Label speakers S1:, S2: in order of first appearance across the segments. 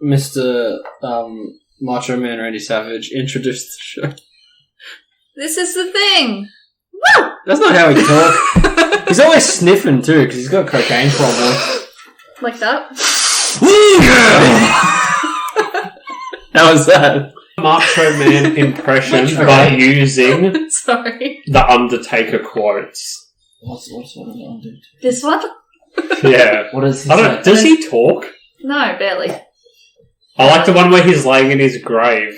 S1: Mr. Macho Man Randy Savage introduced the show.
S2: This is the thing.
S1: Woo! That's not how he talks. He's always sniffing too, because he's got a cocaine problem.
S2: Like that?
S1: How was that?
S3: Macho Man impression by using
S2: Sorry.
S3: the Undertaker quotes.
S1: What's what did I do?
S2: This one?
S3: Yeah.
S1: What does he say?
S3: Does he talk?
S2: No, barely.
S3: I like the one where he's laying in his grave.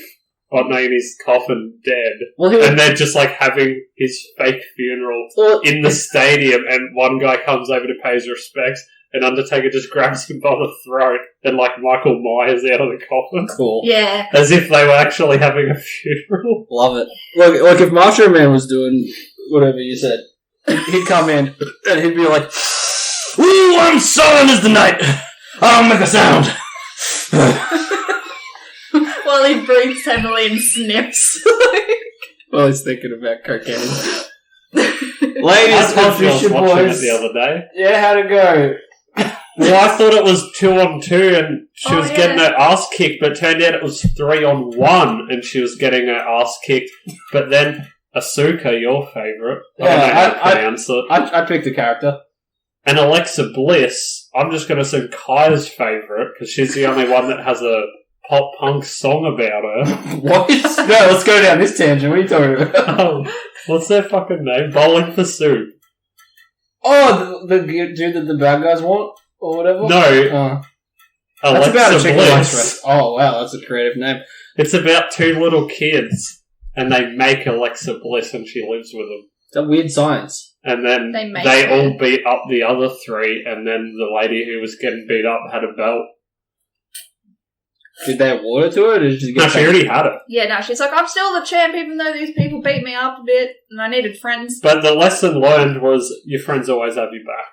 S3: Oh no, in his coffin, dead.
S1: Well,
S3: And they're just like having his fake funeral in the stadium, and one guy comes over to pay his respects, and Undertaker just grabs him by the throat, and like Michael Myers out of the coffin.
S1: Cool.
S2: Yeah.
S3: As if they were actually having a funeral.
S1: Love it. Look, if Macho Man was doing whatever you said, he'd come in and he'd be like, "Ooh, I'm sullen as the night. I'll make a sound."
S2: While he breathes heavily and sniffs.
S1: Well, he's thinking about cocaine.
S3: I
S1: Ladies and
S3: was
S1: Fisher
S3: watching it
S1: boys.
S3: the other day.
S1: Yeah, how'd it go?
S3: Well, I thought it was 2-on-2 and she was getting her ass kicked, but it turned out it was 3-on-1 and she was getting her ass kicked. But then Asuka, your favourite, I don't know how to pronounce it,
S1: I picked a character.
S3: and Alexa Bliss, I'm just going to assume Kaya's favourite, because she's the only one that has a pop-punk song about her.
S1: What? No, let's go down this tangent. What are you talking about?
S3: Oh, what's their fucking name? Bowling for Soup.
S1: Oh, the dude that the bad guys want? Or whatever?
S3: No.
S1: That's
S3: Alexa
S1: about a chicken rice
S3: Bliss.
S1: restaurant. Oh, wow, that's a creative name.
S3: It's about two little kids, and they make Alexa Bliss, and she lives with them.
S1: It's a weird science.
S3: And then
S2: They
S3: they
S2: her.
S3: all beat up the other three, and then the lady who was getting beat up had a belt.
S1: Did they award it to her, or did she
S3: No,
S1: get
S3: she already had it.
S2: Yeah, no, she's like, I'm still the champ even though these people beat me up a bit and I needed friends.
S3: But the lesson learned was your friends always have your back.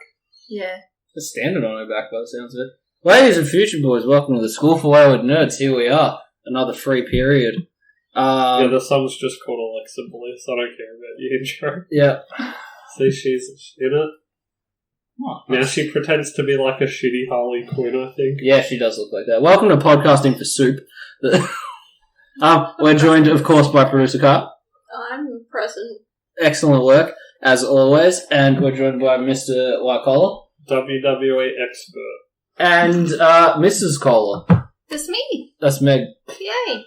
S2: Yeah.
S1: a standard on her back by the sounds of it? Ladies and future boys, welcome to the School for Wayward Nerds. Here we are. Another free period.
S3: Yeah, the song's just called Alexa Bliss. I don't care about your intro.
S1: Yeah.
S3: See, she's in it.
S1: Oh,
S3: Now she pretends to be like a shitty Harley Quinn, I think.
S1: yeah, she does look like that. Welcome to Podcasting for Soup. We're joined, of course, by producer Carl.
S4: I'm present.
S1: Excellent work, as always. And we're joined by Mr. White Collar.
S3: WWE expert.
S1: And Mrs. Collar.
S2: That's me.
S1: That's Meg.
S2: Yay.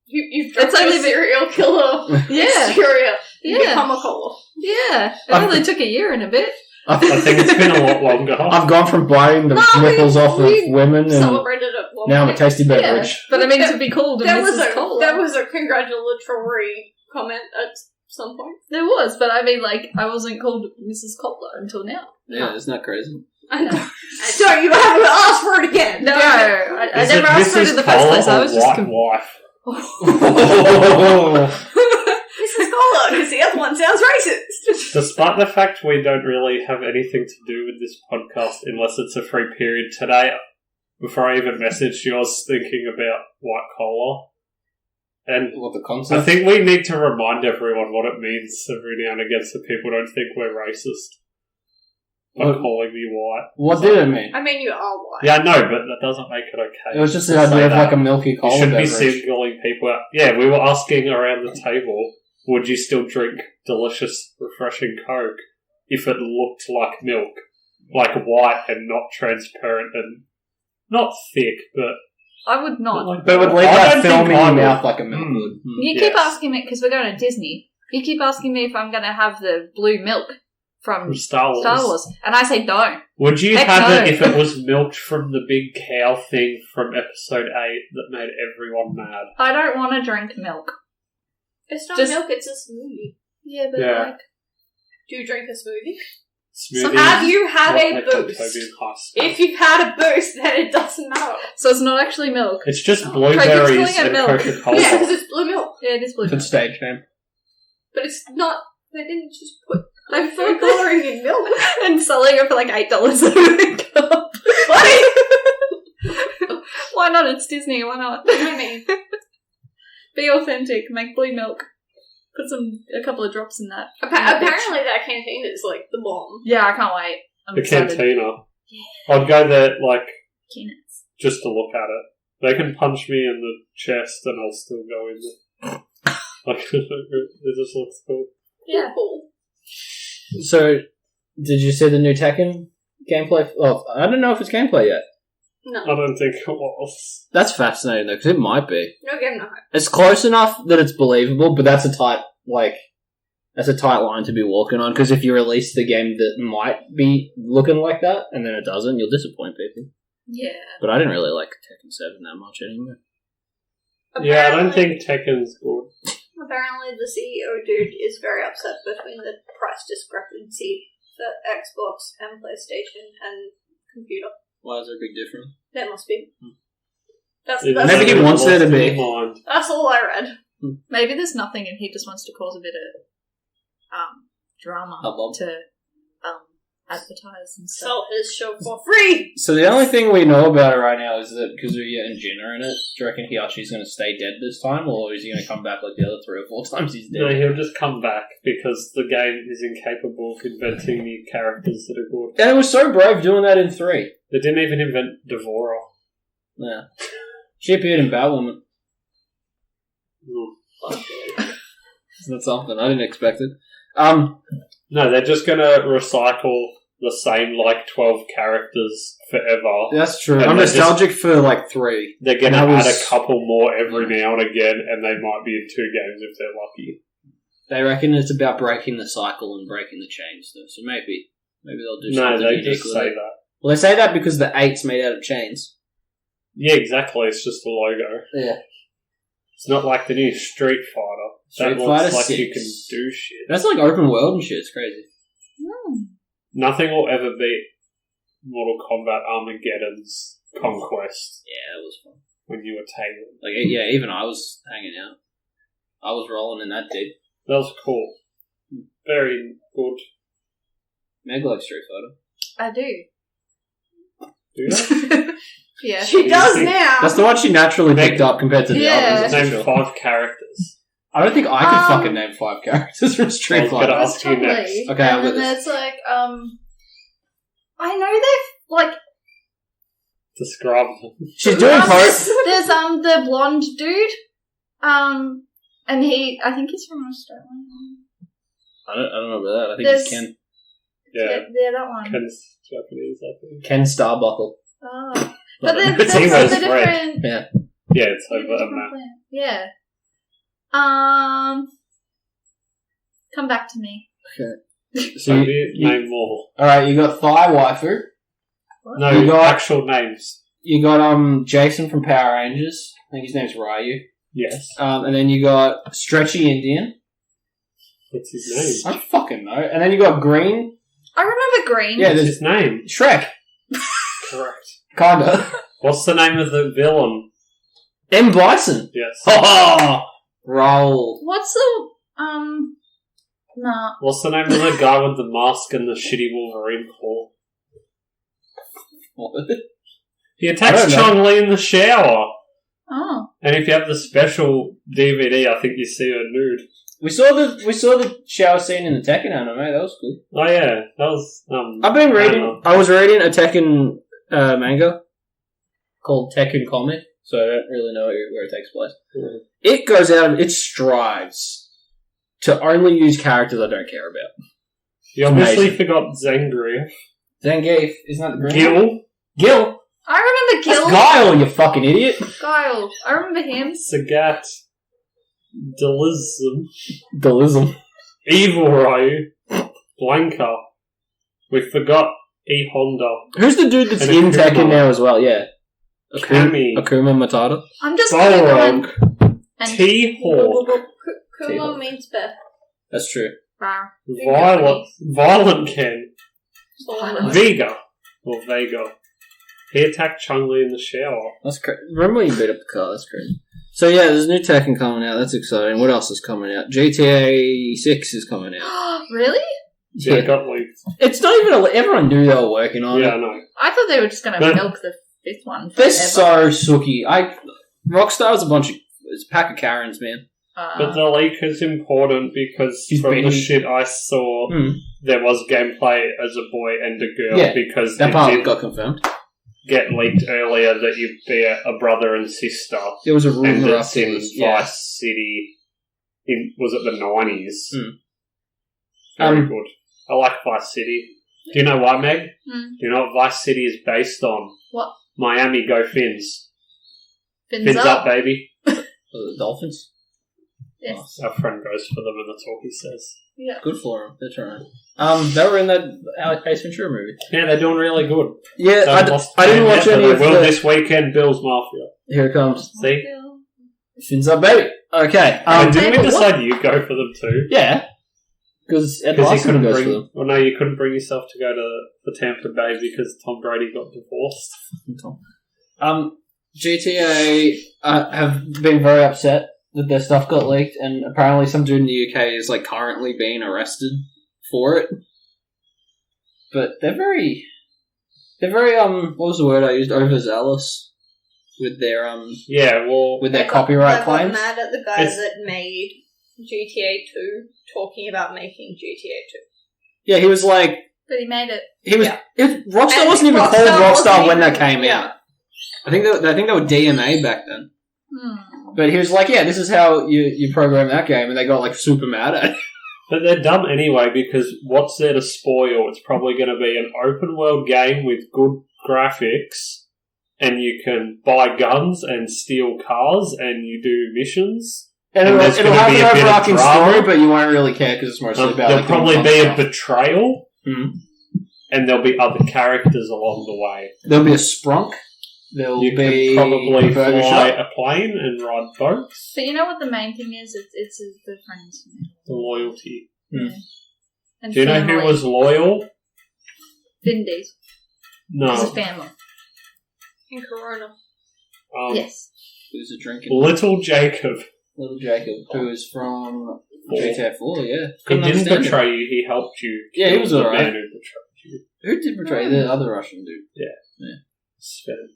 S4: You've dropped
S2: It's only
S4: a serial killer.
S2: Yeah.
S4: Hysteria. You
S2: Yeah.
S4: become a caller.
S2: Yeah. It only took a year and a bit.
S3: I think it's been a lot longer.
S1: I've gone from biting the nipples off of women and
S4: Celebrated it.
S1: now I'm a tasty beverage.
S2: Yeah. But I mean, to be called a
S4: That
S2: Mrs. Cola.
S4: that was a congratulatory comment at some point.
S2: There was, but I mean, like, I wasn't called Mrs. Cola until now.
S1: Yeah, isn't that crazy?
S4: I know. So you haven't asked for it again.
S2: No, I
S3: Is
S2: never
S3: it
S2: asked for it
S3: Mrs.
S2: in the first
S3: Cole
S2: place. I
S3: or
S2: was just...
S3: white wife?
S4: Mrs. Cola, because the other one sounds racist.
S3: Despite the fact we don't really have anything to do with this podcast unless it's a free period today, before I even messaged you, I was thinking about white collar. And
S1: What the
S3: I
S1: concept?
S3: think we need to remind everyone what it means every now and again so people don't think we're racist by
S1: What-
S3: calling me white.
S1: What did it mean?
S4: I mean, you are white.
S3: Yeah, I know, but that doesn't make it okay.
S1: It was just the
S3: to
S1: idea
S3: say
S1: of
S3: that.
S1: like a milky
S3: You
S1: cola
S3: shouldn't be
S1: beverage.
S3: singling people out. Yeah, we were asking around the table, would you still drink delicious, refreshing Coke if it looked like milk? Like white and not transparent and not thick, but...
S2: I would not.
S3: like
S1: But it would leave
S3: I
S1: that
S3: don't
S1: film in
S3: think I
S1: your
S3: would.
S1: mouth like a milk
S3: Mm.
S1: would.
S2: You keep asking me, because we're going to Disney, you keep asking me if I'm going to have the blue milk from
S3: From Star Wars.
S2: Star Wars. And I say no.
S3: Would you
S2: Heck
S3: have
S2: no.
S3: it if it was milked from the big cow thing from episode 8 that made everyone mad?
S2: I don't want to drink milk.
S4: It's not
S2: Just-
S4: milk, it's a smoothie.
S2: Yeah, but
S3: Yeah.
S2: like...
S4: Do you drink a smoothie?
S3: Smoothies,
S4: Have you had
S3: what
S4: a
S3: they call
S4: boost?
S3: Toby in high school.
S4: If you've had a boost, then it doesn't matter.
S2: So it's not actually milk.
S3: It's just
S2: Craig,
S3: blueberries
S2: you're calling it
S3: and
S2: milk.
S3: Coca-Cola.
S4: Yeah, because it's blue milk.
S2: Yeah, it is blue
S1: Good
S2: milk.
S1: stage name.
S4: But it's not. They didn't just put
S2: They
S4: food
S2: put
S4: colouring in milk.
S2: and selling it for like $8 a cup. Why not? It's Disney. Why not?
S4: I mean,
S2: Be authentic. Make blue milk. Put a couple of drops in that.
S4: apparently that canteen is like the bomb.
S2: Yeah, I can't wait. I'm
S3: The
S2: excited.
S3: cantina. I'd go there, like,
S2: Peanuts.
S3: just to look at it. They can punch me in the chest and I'll still go in there. Like, it just looks cool.
S4: Yeah. Cool.
S1: So, did you see the new Tekken gameplay? Well, I don't know if it's gameplay yet.
S4: No.
S3: I don't think it was.
S1: That's fascinating though, because it might be.
S4: No game, no hype.
S1: It's close enough that it's believable, but that's a tight line to be walking on, because if you release the game that might be looking like that, and then it doesn't, you'll disappoint people.
S2: Yeah.
S1: But I didn't really like Tekken 7 that much anyway.
S3: Yeah, I don't think Tekken's good.
S4: Apparently the CEO dude is very upset between the price discrepancy for Xbox and PlayStation and computer.
S1: Why is there a big difference?
S4: There must be. That's
S1: Maybe he wants there to be.
S4: That's all I read.
S2: Maybe there's nothing and he just wants to cause a bit of drama to advertise and stuff.
S4: Sell his show for free!
S1: So the only thing we know about it right now is that Kazuya and Jin are in it. Do you reckon Hiyashi's going to stay dead this time, or is he going to come back like the other 3 or 4 times he's dead?
S3: No, he'll just come back because the game is incapable of inventing new characters that are good.
S1: And it was so brave doing that in 3.
S3: They didn't even invent Devora.
S1: Yeah. She appeared in Batwoman. Isn't that something? I didn't expect it.
S3: No, they're just going to recycle the same, 12 characters forever.
S1: That's true.
S3: And
S1: I'm nostalgic for, 3.
S3: They're going to add a couple more every now and again, and they might be in 2 games if they're lucky.
S1: They reckon it's about breaking the cycle and breaking the chains, though. So maybe they'll do something.
S3: No, they
S1: unique
S3: just
S1: with
S3: say
S1: it.
S3: that.
S1: Well, they say that because the 8's made out of chains.
S3: Yeah, exactly. It's just the logo.
S1: Yeah.
S3: It's not like the new Street Fighter.
S1: Street
S3: That looks
S1: Fighter
S3: like
S1: 6.
S3: you can do shit.
S1: That's like open world and shit. It's crazy.
S3: Nothing will ever beat Mortal Kombat Armageddon's Conquest
S1: Yeah, that was fun.
S3: when you were taken.
S1: Yeah, even I was hanging out. I was rolling in that dude.
S3: That was cool. Very good.
S1: Meg likes Street Fighter.
S2: I do.
S3: Do you?
S2: Yeah.
S4: She does now!
S1: That's the one she naturally picked up compared to the
S2: Yeah.
S1: others.
S3: Name 5 characters.
S1: I don't think I could fucking name 5 characters from
S3: I
S1: Street
S3: was gonna
S1: Fighter.
S3: ask you next.
S1: Okay,
S2: and
S1: I'll
S2: then
S1: do
S2: there's
S1: this.
S2: I know they've
S3: Describe them.
S1: She's doing
S2: there's the blonde dude, and I think he's from Australia.
S1: I don't know about that. I think
S2: There's-
S1: it's Ken.
S3: Yeah.
S2: that one.
S3: Ken's Japanese, I think.
S1: Ken Starbuckle.
S2: Oh. But
S1: Not
S2: there's
S1: a-
S3: He
S2: the
S3: was
S2: different.
S1: Yeah.
S3: Yeah, it's over a map.
S2: Yeah. Come back to me.
S1: So
S3: So name more.
S1: alright, you got Thigh Waifu.
S3: No,
S1: You got-
S3: actual names.
S1: You got Jason from Power Rangers. I think his name's Ryu.
S3: Yes.
S1: And then you got Stretchy Indian.
S3: What's his name?
S1: I don't fucking know. And then you got Green.
S2: I remember Green.
S1: Yeah,
S3: What's
S1: there's
S3: his name?
S1: Shrek.
S3: Correct.
S1: Kinda.
S3: What's the name of the villain?
S1: M. Bison.
S3: Yes.
S1: Oh, roll.
S2: What's the Nah.
S3: What's the name of the guy with the mask and the shitty Wolverine claw?
S1: What?
S3: He
S1: I
S3: attacks
S1: don't know.
S3: Chong-Li in the shower.
S2: Oh.
S3: And if you have the special DVD, I think you see her nude.
S1: We saw the shower scene in the Tekken anime. That was cool.
S3: Oh yeah, that was.
S1: I've been reading.
S3: know.
S1: I was reading a Tekken manga called Tekken Comic, so I don't really know where it takes place.
S3: Yeah.
S1: It goes out. It strives to only use characters I don't care about.
S3: You obviously
S1: Amazing.
S3: forgot Zangief.
S1: Zangief, isn't that the green one?
S3: Gil.
S1: Gil.
S2: I remember
S1: That's
S2: Gil.
S1: Guile, you fucking idiot.
S2: Guile. I remember him.
S3: Sagat. Delizum.
S1: Delism.
S3: Evil Ryu. Blanca. We forgot E Honda.
S1: Who's the dude that's
S3: And
S1: in
S3: Akuma.
S1: Tekken now as well? Yeah.
S3: Kami.
S1: Akuma Matata.
S2: I'm just gonna go
S3: Balrog.
S2: and
S3: T-Hawk.
S4: Kuma means Beth.
S1: That's true.
S2: Rawr.
S3: Violent Ken.
S2: Violent.
S3: Vega. Or Vega. He attacked Chun-Li in the shower.
S1: That's crazy. Remember when you beat up the car? That's crazy. So yeah, there's a new Tekken coming out. That's exciting. What else is coming out? GTA 6 is coming out.
S2: Really?
S3: Yeah, it got leaked.
S1: It's not even. Everyone knew they were working on
S3: Yeah,
S1: it.
S3: I know.
S2: I thought they were just gonna
S3: But-
S2: milk the 5th one.
S1: They're
S2: forever.
S1: so sooky. Rockstar's a bunch of. It's a pack of Karens, man.
S3: But the leak is important because
S1: He's
S3: from the
S1: been-
S3: shit I saw,
S1: Mm.
S3: there was gameplay as a boy and a girl
S1: Yeah,
S3: because
S1: That
S3: it
S1: part
S3: did,
S1: got confirmed.
S3: get leaked earlier that you'd be a brother and sister.
S1: There was a
S3: And
S1: rumor
S3: it's in
S1: afterwards. Yeah.
S3: Vice City. Was it the 90s?
S1: Mm.
S3: Very good. I like Vice City. Do you know why, Meg?
S2: Mm.
S3: Do you know what Vice City is based on?
S2: What?
S3: Miami, go Fins.
S2: Fins
S3: up, baby.
S1: The Dolphins?
S2: Yes.
S3: Our friend goes for them and that's all he says.
S2: Yeah.
S1: Good for them. They're trying. They were in that Ace Ventura movie.
S3: Yeah, they're doing really good.
S1: Yeah,
S3: They lost
S1: I didn't
S3: game
S1: watch
S3: yet,
S1: any
S3: but
S1: of
S3: they will
S1: the...
S3: this weekend, Bills Mafia.
S1: Here it comes.
S3: See?
S1: Fins up, baby. Okay.
S3: Didn't we
S2: what?
S3: decide you go for them too?
S1: Yeah. Because Ed
S3: Because you
S1: Larson
S3: couldn't
S1: goes
S3: bring...
S1: for them.
S3: Well, no, you couldn't bring yourself to go to Tampa Bay because Tom Brady got divorced.
S1: GTA have been very upset that their stuff got leaked, and apparently some dude in the UK is like currently being arrested for it. But they're very what was the word I used? Overzealous with their
S3: Yeah, well...
S1: with their
S4: They
S1: copyright
S4: got
S1: claims.
S4: mad at the guys
S3: It's-
S4: that made GTA 2 talking about making GTA 2.
S1: Yeah, he was like
S2: But he made it.
S1: he was.
S4: Yeah.
S1: Rockstar
S4: And
S1: wasn't even
S4: Rockstar
S1: called Rockstar
S4: wasn't
S1: when that
S4: even-
S1: came
S4: yeah.
S1: out. I think they were DMA back then.
S2: Hmm.
S1: But he was like, yeah, this is how you program that game, and they got like super mad at it.
S3: But they're dumb anyway, because what's there to spoil? It's probably going to be an open world game with good graphics, and you can buy guns and steal cars, and you do missions.
S1: And
S3: And
S1: it'll
S3: there's
S1: have
S3: gonna
S1: an
S3: be a bit of
S1: overarching
S3: drama.
S1: story, but you won't really care because it's mostly about
S3: There'll
S1: like
S3: probably
S1: doing
S3: be
S1: fun
S3: a
S1: stuff.
S3: betrayal,
S1: Mhm.
S3: and there'll be other characters along the way.
S1: There'll be a sprunk. There'll
S3: You
S1: be
S3: can probably
S1: a burger
S3: fly
S1: shop.
S3: a plane and ride boats.
S2: But you know what the main thing is? It's the friends.
S3: The loyalty.
S1: Hmm.
S2: And
S3: Do you know
S2: family.
S3: who was loyal?
S2: Vin Diesel.
S3: No.
S2: It's a family.
S4: In Corona.
S2: Yes.
S1: Who's a drinking?
S3: Little Jacob.
S1: Little Jacob, who is from
S3: Four.
S1: GTA 4, yeah.
S3: He
S1: Couldn't
S3: didn't
S1: understand him.
S3: betray you, he helped you.
S1: Yeah, he was
S3: the
S1: alright.
S3: man who betrayed you.
S1: Who did betray the other Russian dude?
S3: Sven.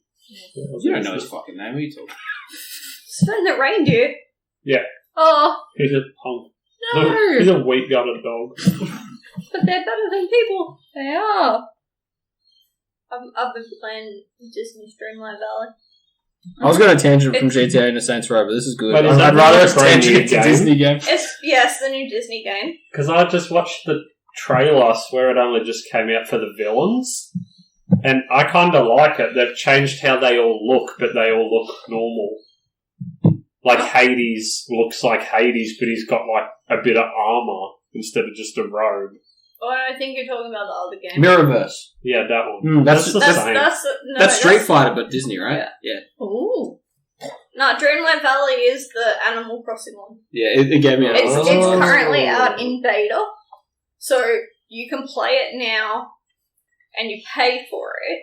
S1: You don't know his fucking name, what are you talking?
S4: Sven the reindeer.
S2: Oh,
S3: He's a punk.
S2: no!
S3: He's a weak-gutted dog.
S4: But they're better than people.
S2: They are.
S4: I've been playing Disney's Dreamlight Valley.
S1: I was going to tangent from GTA into Saints Row, but this is good.
S3: But is
S1: I'd
S3: that
S1: rather
S3: not
S1: us
S3: a brand
S1: tangent
S3: new
S1: into
S3: game?
S1: Disney game.
S4: It's the new Disney game.
S3: Because I just watched the trailer, I swear it only just came out for the villains. And I kind of like it. They've changed how they all look, but they all look normal. Like Hades looks like Hades, but he's got like a bit of armor instead of just a robe.
S4: Oh, I think you're talking about the other game.
S1: Mirrorverse.
S3: Yeah, that one.
S1: That's
S3: the
S1: that's,
S3: same.
S1: that's Street Fighter, but Disney, right?
S4: Yeah.
S2: Ooh.
S4: No, Dreamlight Valley is the Animal Crossing one.
S1: Yeah, it gave me a...
S4: It's
S3: Oh.
S4: currently out in beta, so you can play it now, and you pay for it.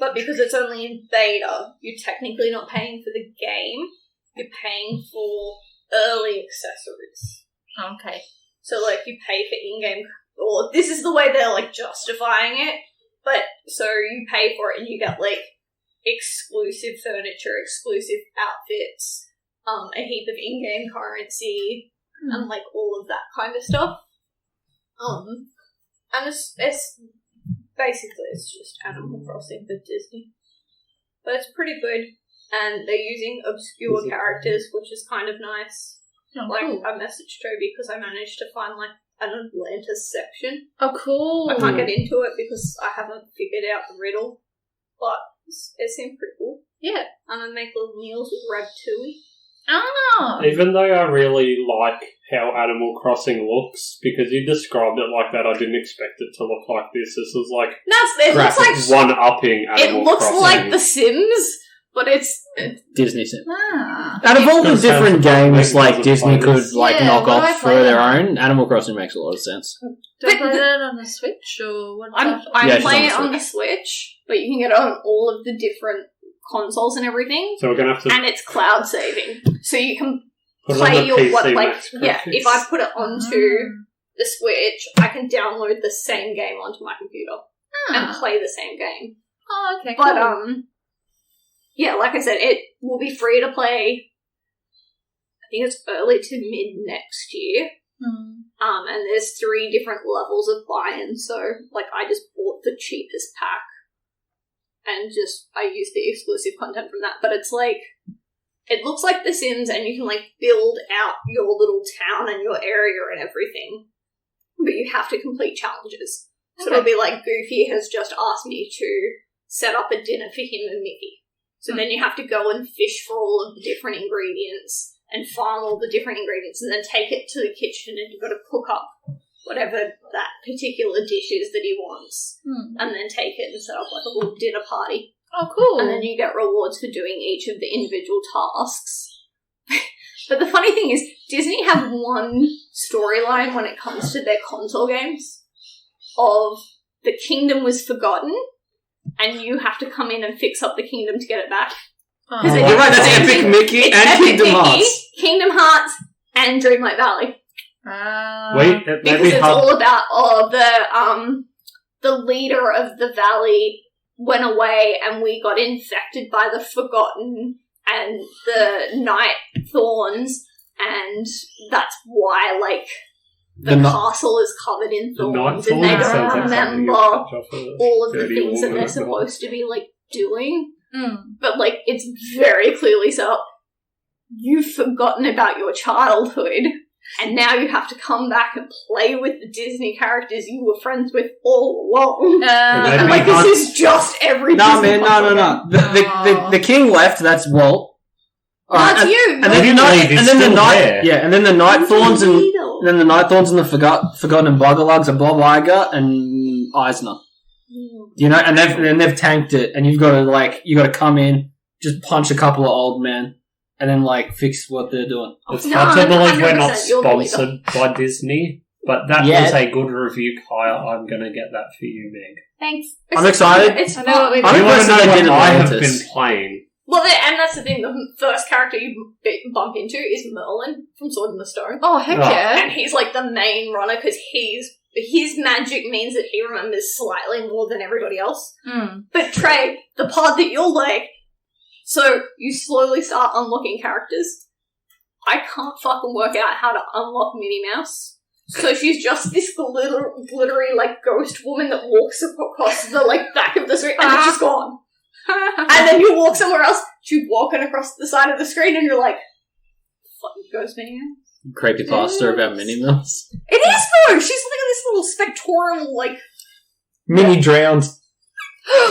S4: But because it's only in beta, you're technically not paying for the game. You're paying for early accessories.
S2: Okay.
S4: So, like, you pay for in-game... Or this is the way they're, like, justifying it. But, so you pay for it and you get, like, exclusive furniture, exclusive outfits, a heap of in-game currency, and, like, all of that kind of stuff. And it's basically, it's just Animal Crossing for Disney. But it's pretty good. And they're using obscure characters, which is kind of nice.
S2: Oh,
S4: Like,
S2: cool.
S4: I messaged Toby because I managed to find, like, an Atlantis section.
S2: Oh, cool.
S4: I can't get into it because I haven't figured out the riddle. But it seemed pretty cool.
S2: Yeah.
S4: And I make little meals with Ratatouille.
S2: Oh.
S3: Even though I really like how Animal Crossing looks, because you described it like that, I didn't expect it to look like this. This is like
S4: It looks like
S3: one-upping Animal
S4: it looks
S3: Crossing.
S4: like The Sims, but it's
S1: Disney Sim.
S2: Ah.
S1: Out of all the
S3: Because
S1: different
S3: Samsung
S1: games like
S3: doesn't
S1: Disney
S3: play
S1: could
S3: this.
S1: like
S2: Yeah,
S1: knock
S2: what do I
S1: off for
S2: play
S1: their
S2: on?
S1: own, Animal Crossing makes a lot of sense.
S2: Do I play that on the Switch or what?
S4: I'm
S1: Yeah, she's
S4: playing it
S1: on the
S4: on the Switch, but you can get it on all of the different consoles and everything,
S3: So we're going to have to
S4: and it's cloud saving, so you can
S3: put it on
S4: play
S3: the
S4: your
S3: PC
S4: what like
S3: Max
S4: yeah.
S3: graphics.
S4: If I put it onto the Switch, I can download the same game onto my computer and
S2: Ah.
S4: play the same game.
S2: Oh, okay.
S4: But
S2: cool.
S4: yeah, like I said, it will be free to play. I think it's early to mid next year. And there's 3 different levels of buy-in, so like I just bought the cheapest pack, and just I use the exclusive content from that. But it's like, it looks like The Sims, and you can like build out your little town and your area and everything, but you have to complete challenges. So it'll be like, Goofy has just asked me to set up a dinner for him and Mickey. So then you have to go and fish for all of the different ingredients and farm all the different ingredients and then take it to the kitchen, and you've got to cook up whatever that particular dish is that he wants. And then take it and set up like a little dinner party.
S2: Oh, cool.
S4: And then you get rewards for doing each of the individual tasks. But the funny thing is, Disney have one storyline when it comes to their console games of the kingdom was forgotten, and you have to come in and fix up the kingdom to get it back.
S1: You're right, that's Epic Mickey and Kingdom Hearts.
S4: Kingdom Hearts and Dreamlight Valley.
S3: Wait,
S4: because it's all about the leader of the valley went away, and we got infected by the Forgotten and the Night Thorns, and that's why like the castle is covered in thorns, and they don't remember all of the things that they're supposed to be like doing. But like, it's very clearly set up. You've forgotten about your childhood, and now you have to come back and play with the Disney characters you were friends with all along. And like, this is just every Disney
S1: No. The king left, that's Walt.
S4: That's you.
S1: And then the Night Thorns and then the Night Thorns and the Forgotten and Buggerlugs are Bob Iger and Eisner. You know, and they've tanked it, and you got to come in, just punch a couple of old men, and then like fix what they're doing.
S3: It's hard to believe we're not sponsored by Disney, but that was a good review, Kyle. I'm going to get that for you, Meg.
S4: Thanks.
S1: I'm excited.
S4: It's fun.
S3: You want to know what I have been playing?
S4: Well, and that's the thing. The first character you bump into is Merlin from Sword in the Stone.
S2: Oh, heck yeah.
S4: And he's like the main runner because his magic means that he remembers slightly more than everybody else. But Trey, the part that you're like, so you slowly start unlocking characters. I can't fucking work out how to unlock Minnie Mouse. So she's just this glittery like ghost woman that walks across the like back of the screen, and then she's gone. And then you walk somewhere else, she's walking across the side of the screen, and you're like, fucking ghost Minnie Mouse.
S1: Creepypasta about Minnie Mouse.
S4: It is though. She's like this little spectoral like
S1: Minnie drowned.
S4: She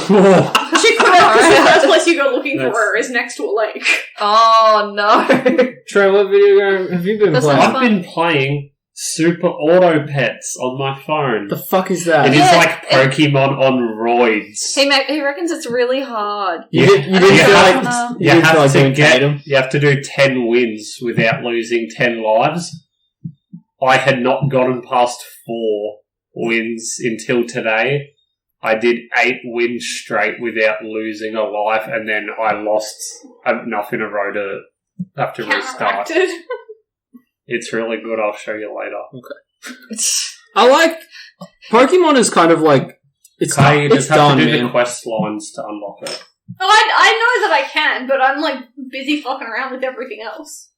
S4: could have, because the first place you go looking for her is next to a lake.
S2: Oh no.
S1: Trey, what video game have you been playing?
S3: I've been playing Super Auto Pets on my phone.
S1: The fuck is that?
S3: It is like Pokemon on roids.
S2: He reckons it's really hard.
S3: You have to do 10 wins without losing 10 lives. I had not gotten past 4 wins until today. I did 8 wins straight without losing a life, and then I lost enough in a row to have to restart. It's really good. I'll show you later.
S1: Okay. I like Pokemon is kind of like it's
S3: you just have
S1: done,
S3: to do
S1: man.
S3: the quest lines to unlock it.
S4: I know that I can, but I'm like busy fucking around with everything else.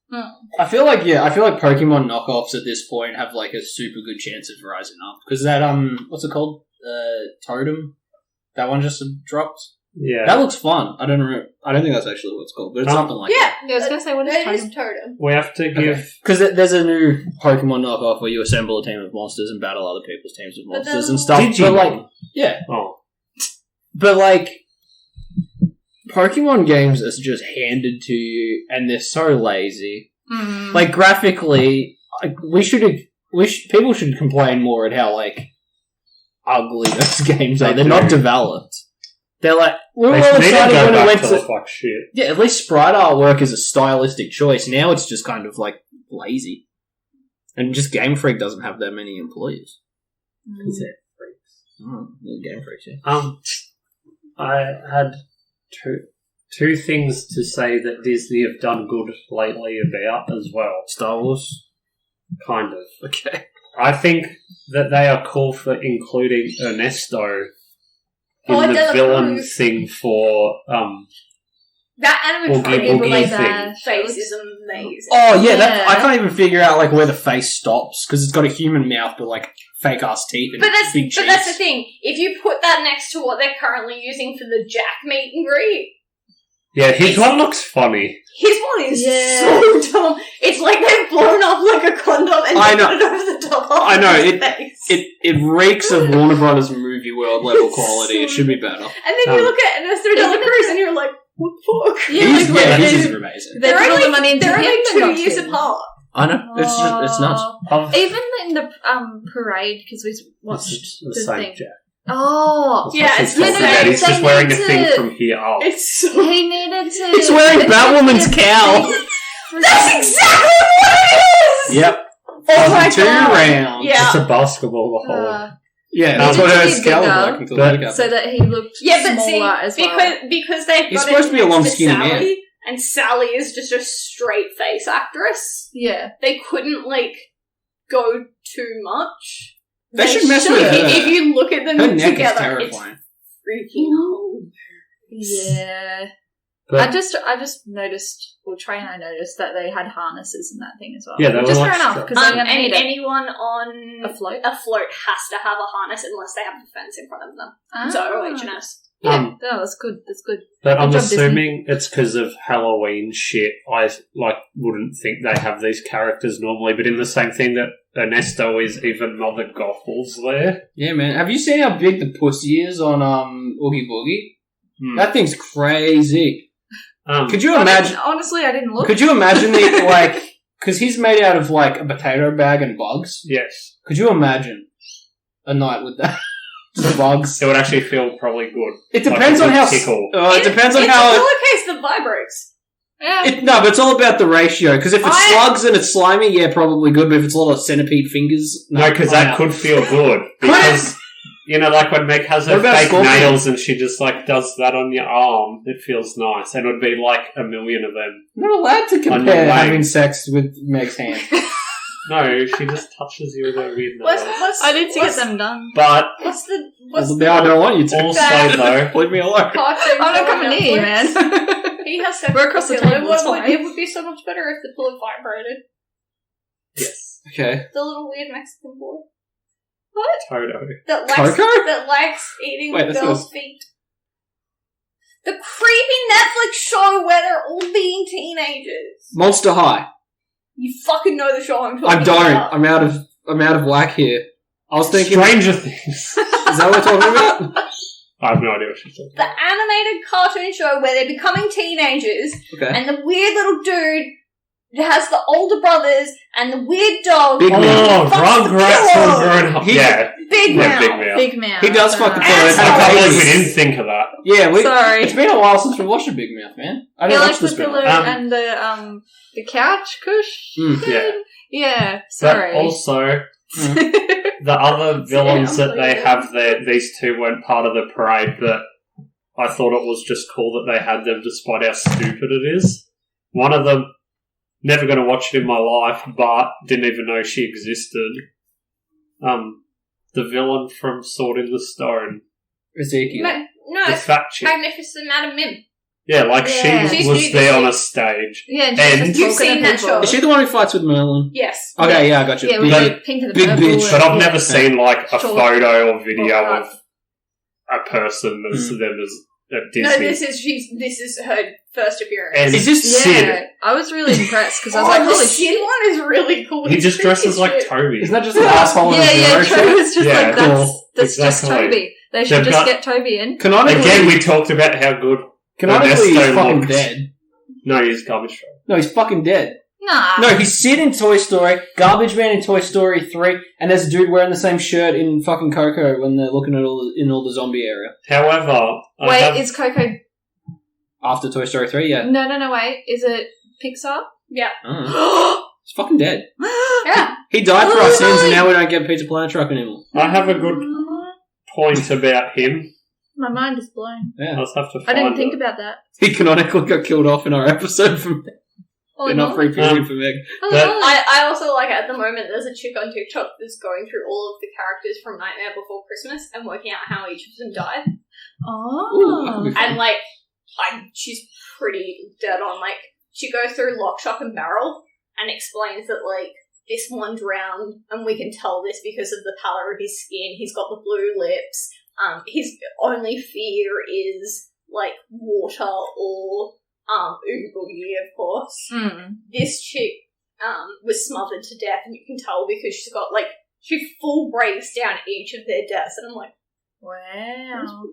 S1: I feel like Pokemon knockoffs at this point have like a super good chance of rising up because that what's it called? Totem. That one just dropped.
S3: Yeah,
S1: that looks fun. I don't think that's actually what it's called, but it's something like that.
S2: Yeah, I was gonna say what is
S4: Totem?
S3: We have to give
S1: because there's a new Pokemon knockoff where you assemble a team of monsters and battle other people's teams of monsters and stuff.
S3: Did you?
S1: But like, yeah.
S3: Oh,
S1: but like, Pokemon games are just handed to you, and they're so lazy. Like graphically, people should complain more at how like ugly those games are. They're not developed. They're like, we were all excited when it went to
S3: like shit.
S1: Yeah, at least sprite artwork is a stylistic choice. Now it's just kind of like lazy. And just Game Freak doesn't have that many employees.
S3: Because they're freaks.
S1: Game Freaks, yeah.
S3: I had two things to say that Disney have done good lately about as well.
S1: Star Wars?
S3: Kind of.
S1: Okay.
S3: I think that they are cool for including Ernesto in the villain thing for
S4: that
S3: animatronic
S4: face is amazing.
S1: Oh yeah, I can't even figure out like where the face stops because it's got a human mouth but like fake ass teeth and
S4: But that's
S1: big cheeks.
S4: the thing. If you put that next to what they're currently using for the Jack meet and greet,
S3: Yeah, his one looks funny.
S4: his one is so dumb. It's like they've blown up like a condom and
S1: I know.
S4: put it over the top of
S1: I know,
S4: his face.
S1: It reeks of Warner Brothers movie world level quality. It should be better.
S4: And then you look at Ernesto de la Cruz and you're like, what the fuck?
S1: He's amazing.
S2: They put all the money into
S4: They're
S2: him,
S4: only
S2: but
S4: 2
S2: not
S4: years
S2: him.
S4: apart.
S1: I know. It's nuts.
S2: Even in the parade, because we watched
S3: It's the
S2: the
S3: same
S2: thing.
S3: Jack.
S2: Oh,
S4: Yeah,
S3: That's
S4: it's
S3: what
S4: the
S3: he's talking
S4: same.
S3: about. He's just
S2: They
S3: wearing a
S2: need
S3: thing
S2: to-
S3: from here up.
S4: It's so...
S2: he needed to.
S1: He's wearing Batwoman's cowl.
S4: That's exactly what it is!
S1: Yep.
S4: Oh my
S1: 2
S4: god.
S1: rounds.
S4: Yeah.
S3: It's a basketball, the whole.
S1: Yeah, that's what her
S2: Needed to
S1: scale
S2: be
S1: was
S2: bigger,
S1: like until
S3: but-
S1: they got
S2: So
S1: there.
S2: that he looked
S4: Yeah, but see,
S2: smaller as well.
S4: because they've
S1: He's
S4: got
S1: supposed
S4: it
S1: to be a long,
S4: next
S1: skinny man.
S4: Sally, and Sally is just a straight face actress.
S2: Yeah.
S4: They couldn't, go too much.
S1: They should mess with her.
S4: If you look at them
S1: Her neck is
S4: together, it's
S1: terrifying.
S4: freaking cool.
S2: Yeah.
S3: But-
S2: I just noticed, or Trey and I noticed, that they had harnesses in that thing as well.
S3: Yeah, they were
S2: just
S3: like
S2: fair enough,
S3: straps.
S2: because they're going to need it.
S4: Anyone on
S2: A float?
S4: a float has to have a harness unless they have a fence in front of them.
S2: Ah.
S4: So H&S.
S2: Yeah,
S3: Um,
S2: no, that's good, that's good.
S3: But I'm
S2: Good job, Disney.
S3: assuming it's because of Halloween shit. I wouldn't think they have these characters normally, but in the same thing that Ernesto is, even Mother Gothel's there.
S1: Yeah, man. Have you seen how big the pussy is on Oogie Boogie?
S3: Hmm.
S1: That thing's crazy. Could you imagine?
S2: Honestly, I didn't look.
S1: Could you imagine because he's made out of a potato bag and bugs.
S3: Yes,
S1: Could you imagine a night with that? The bugs.
S3: it would actually feel probably good.
S1: It depends
S3: Like a
S1: on
S3: good
S1: how.
S3: tickle.
S1: It depends on
S4: it's
S1: how.
S4: a pillowcase that vibrates.
S2: Yeah.
S1: No, but it's all about the ratio. Because if it's slugs and it's slimy, yeah, probably good. But if it's a lot of centipede fingers,
S3: No, because that could feel good. Because, when Meg has her
S1: What about
S3: fake
S1: scorpions?
S3: nails and she just, does that on your arm, it feels nice. And it would be, 1,000,000 of them.
S1: I'm not allowed to
S3: On your
S1: compare
S3: leg.
S1: having sex with Meg's hand.
S3: No, she just touches you with her weird nails.
S2: I need to get them done.
S3: But,
S4: What's the
S1: I don't want you to.
S3: also,
S4: Bad.
S3: though,
S1: Leave me alone.
S4: cartoon?
S2: I'm not
S4: show on
S2: coming near you,
S4: Netflix?
S2: man.
S4: He has sex
S2: We're
S4: with
S2: across
S4: a
S2: the
S4: pillow.
S2: table, it's fine.
S4: It would be so much better if the pillow vibrated.
S3: yes,
S1: Okay.
S4: The little weird Mexican boy
S3: Toto.
S4: that
S1: Coco?
S4: likes eating
S1: Wait, that's
S4: girls' feet. The creepy Netflix show where they're all being teenagers.
S1: Monster High.
S4: You fucking know the show I'm talking
S1: I don't.
S4: about.
S1: I'm out of whack here. I was thinking.
S3: Stranger Things.
S1: Is that what we're talking about?
S3: I have no idea what she's talking
S4: The
S3: about.
S4: animated cartoon show where they're becoming teenagers,
S1: Okay.
S4: and the weird little dude has the older brothers, and the weird dog.
S1: Big
S3: Oh,
S1: Mouth.
S3: Rugrats all grown up.
S1: He-
S3: Yeah,
S4: Big
S3: yeah,
S4: Mouth.
S3: Big Mouth.
S2: Big man.
S1: He does fucking
S4: And
S1: follow
S3: I
S1: his
S3: can't believe we
S1: babies.
S3: didn't think of that.
S1: Yeah,
S2: Sorry.
S1: It's been a while since we watched a Big Mouth, man. I
S2: He
S1: didn't
S2: likes
S1: watch
S2: the
S1: this bit.
S2: pillow and the couch cush.
S1: Mm.
S3: Yeah.
S2: Yeah,
S3: But
S2: sorry.
S3: also, the other villains that they have there, these two weren't part of the parade, but I thought it was just cool that they had them despite how stupid it is. One of them, never going to watch it in my life, but didn't even know she existed. The villain from Sword in the Stone.
S1: Ezekiel.
S4: No,
S3: The
S4: it's
S3: fat chick.
S4: Magnificent Madam Mim.
S3: Yeah,
S2: Yeah.
S3: she
S4: She's
S3: was
S4: new,
S3: there
S4: isn't
S3: on
S4: she?
S3: a stage.
S2: Yeah,
S3: And-
S2: just
S4: You've
S2: talking
S4: seen
S2: to
S4: that
S2: people.
S4: show.
S1: Is she the one who fights with Merlin?
S4: Yes.
S1: Okay, yeah, I got you.
S2: Yeah, with
S3: But-
S2: the pink and the
S1: big
S2: purple.
S1: bitch.
S3: But I've
S2: and-
S3: never seen, a
S2: Short.
S3: photo or video
S2: Or
S3: of a person as them as at Disney.
S4: No, this is her first appearance.
S3: And
S1: Is this
S3: Sid?
S2: Yeah, I was really impressed because I was
S4: Oh,
S2: like,
S4: the
S2: holy
S4: Sid
S2: shit.
S4: one is really cool.
S3: He
S4: He's
S3: just
S4: creepy
S3: dresses
S4: as
S3: like
S4: shit.
S3: Toby.
S1: Isn't that just an asshole in
S2: Yeah,
S1: a zero
S2: Trey was just
S3: Yeah,
S2: like, that's
S3: cool.
S2: just
S3: Exactly.
S2: Toby. They
S3: They've
S2: should just
S3: got-
S2: get Toby in.
S1: Canonically,
S3: Again, we talked about how good.
S1: canonically he's
S3: Ernesto
S1: fucking
S3: looks.
S1: dead.
S3: No, he's garbage truck.
S1: No, he's fucking dead.
S2: Nah.
S1: No, he's Sid in Toy Story, Garbage Man in Toy Story 3, and there's a dude wearing the same shirt in fucking Coco when they're looking at all the zombie area.
S3: However,
S2: Wait, is Coco...
S1: After Toy Story 3, yeah.
S2: No, wait. Is it Pixar?
S4: Yeah.
S1: He's fucking dead.
S4: Yeah.
S1: He died for
S2: Oh,
S1: our sins,
S2: really?
S1: and now we don't get Pizza Planet Truck anymore.
S3: I have a good point about him.
S2: My mind is blown.
S3: I'll
S1: Yeah.
S3: just have to
S2: I
S3: find
S2: didn't think
S3: it.
S2: about that.
S1: He canonically got killed off in our episode from
S2: Oh,
S1: in our
S2: no.
S1: free period for Meg.
S2: Oh,
S3: But-
S2: no.
S4: I also like at the moment there's a chick on TikTok that's going through all of the characters from Nightmare Before Christmas and working out how each of them died.
S2: Oh.
S1: Ooh, that could be
S4: And she's pretty dead on. She goes through Lock, Shock, and Barrel and explains that this one drowned, and we can tell this because of the pallor of his skin. He's got the blue lips. His only fear is, like, water or Oogie Boogie, of course. This chick was smothered to death, and you can tell because she full breaks down each of their deaths, and I'm like, wow.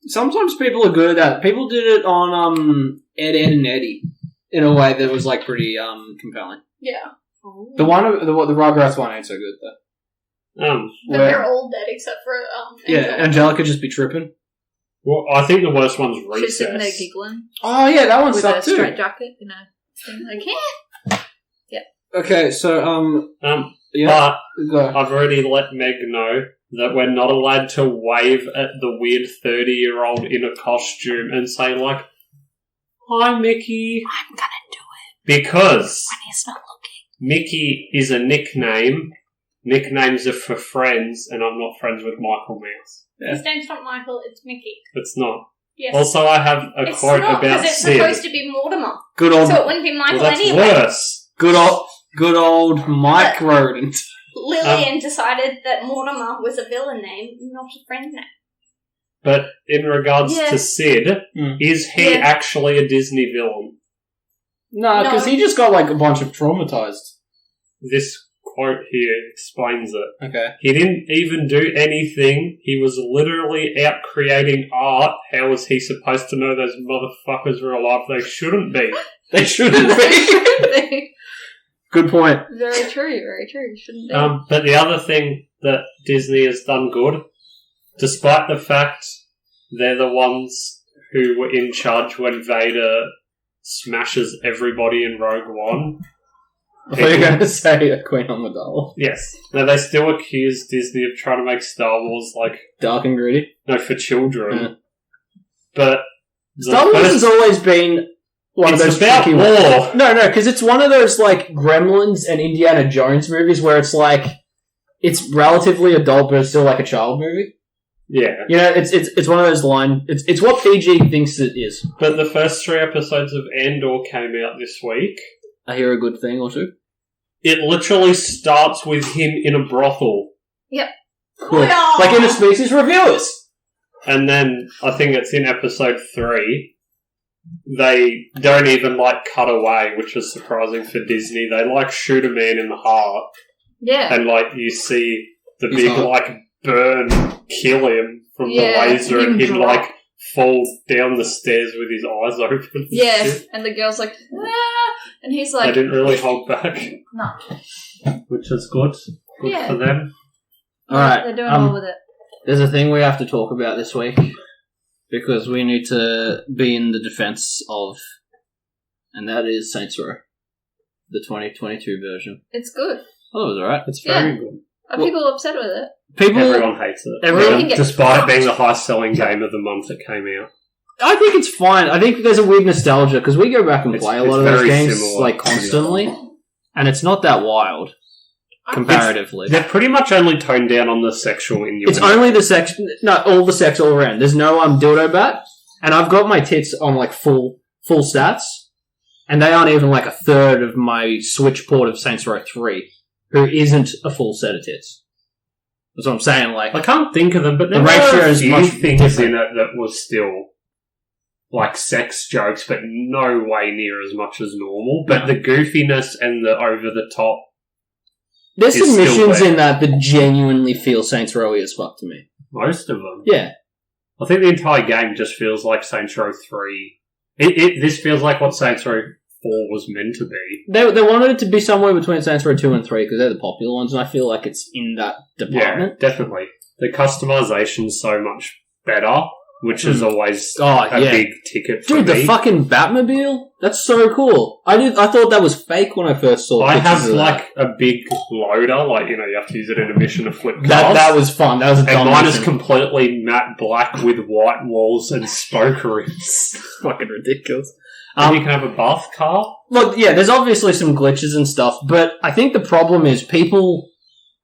S1: Sometimes people are good at that. People did it on Ed, Edd and Eddy in a way that was, like, pretty compelling.
S4: Yeah.
S1: The Rugrats one ain't so good, though.
S4: They're all dead except for
S1: Angelica just be tripping.
S3: Well, I think the worst one's Recess.
S2: She's sitting there giggling.
S1: Oh yeah, that one sucked too.
S2: With a straight jacket, you know. Like, yeah.
S1: Okay, so
S3: but I've already let Meg know that we're not allowed to wave at the weird 30-year-old in a costume and say, like, "Hi, Mickey."
S2: I'm gonna do it
S3: because
S2: when he's not looking.
S3: Mickey is a nickname. Nicknames are for friends, and I'm not friends with Michael Mouse.
S4: Yeah. His name's not Michael, it's Mickey.
S3: It's not.
S4: Yes.
S3: Also, I have a quote about Sid.
S4: It's supposed to be Mortimer.
S1: Good old.
S4: So it wouldn't be Michael
S3: that's
S4: anyway.
S3: Worse.
S1: Good old Mike Rodent.
S4: Lillian decided that Mortimer was a villain name, not a friend name.
S3: But in regards to Sid, is he actually a Disney villain?
S1: No, because he just got, like, a bunch of traumatized.
S3: This quote here explains it.
S1: Okay.
S3: He didn't even do anything. He was literally out creating art. How was he supposed to know those motherfuckers were alive? They shouldn't be.
S1: They shouldn't be. Good point.
S2: Very true, very true. Shouldn't be.
S3: But the other thing that Disney has done good, despite the fact they're the ones who were in charge when Vader smashes everybody in Rogue One.
S1: I thought you were going to say Queen Amidala.
S3: Yes. Now, they still accuse Disney of trying to make Star Wars, like...
S1: dark and gritty?
S3: No, for children. But...
S1: Star Wars has always been one of those tricky ones. No, because it's one of those, like, Gremlins and Indiana Jones movies where it's, like, it's relatively adult, but it's still, like, a child movie.
S3: Yeah.
S1: You know, it's one of those it's what PG thinks it is.
S3: But the first 3 episodes of Andor came out this week.
S1: I hear a good thing or two.
S3: It literally starts with him in a brothel.
S2: Yep.
S1: Cool. Like in the Species Reviewers.
S3: And then, I think it's in episode 3, they don't even, like, cut away, which is surprising for Disney. They, like, shoot a man in the heart.
S2: Yeah.
S3: And, like, you see the big, like, burn kill him from the laser and him, like, fall down the stairs with his eyes open.
S2: Yeah, and the girl's like, ah! And he's like...
S3: They didn't really hold back.
S2: No.
S3: Which is good. Good for them.
S1: Alright.
S2: They're doing well with it.
S1: There's a thing we have to talk about this week. Because we need to be in the defense of... And that is Saints Row. The 2022 version.
S2: It's good.
S1: Oh, it was alright.
S3: It's very good.
S2: Are people upset with it?
S3: Everyone hates it. Despite it being the highest-selling game of the month it came out.
S1: I think it's fine. I think there's a weird nostalgia, because we go back and play a lot of those games, like, constantly, and it's not that wild, comparatively.
S3: They're pretty much only toned down on the sexual innuendo.
S1: It's only the sex... No, all the sex all around. There's no dildo bat, and I've got my tits on, like, full stats, and they aren't even, like, a third of my Switch port of Saints Row 3, who isn't a full set of tits. That's what I'm saying, like...
S3: I can't think of them, but there
S1: ratio
S3: were a
S1: is
S3: few
S1: much
S3: things
S1: different.
S3: in it that was still, like, sex jokes, but no way near as much as normal. But the goofiness and the over-the-top...
S1: There's some missions in that genuinely feel Saints Row-y as fuck to me.
S3: Most of them.
S1: Yeah.
S3: I think the entire game just feels like Saints Row 3. This feels like what Saints Row 4 was meant to be.
S1: They wanted it to be somewhere between Saints Row 2 and 3 because they're the popular ones, and I feel like it's in that department.
S3: Yeah, definitely. The customization's so much better, which is always a big ticket for me.
S1: Dude, the fucking Batmobile? That's so cool. I thought that was fake when I first saw it.
S3: I have, like, a big loader, like, you know, you have to use it in a mission to flip cars.
S1: That was fun. That was a dumb
S3: And mine
S1: mission.
S3: is completely matte black with white walls and spoke rims.
S1: Fucking ridiculous.
S3: And you can have a bath car.
S1: Look, yeah, there's obviously some glitches and stuff, but I think the problem is people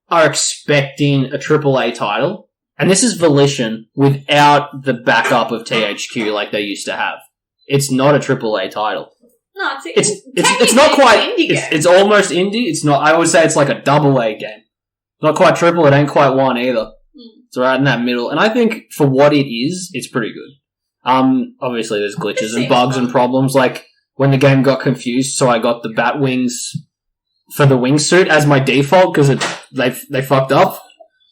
S1: are expecting a AAA title, and this is Volition without the backup of THQ like they used to have. It's not a AAA title.
S4: No,
S1: it's not quite. It's almost indie. It's not. I would say it's like a AA game. Not quite triple. It ain't quite one either. It's right in that middle. And I think for what it is, it's pretty good. Obviously there's glitches and bugs and problems. Like when the game got confused, so I got the bat wings for the wingsuit as my default because they fucked up.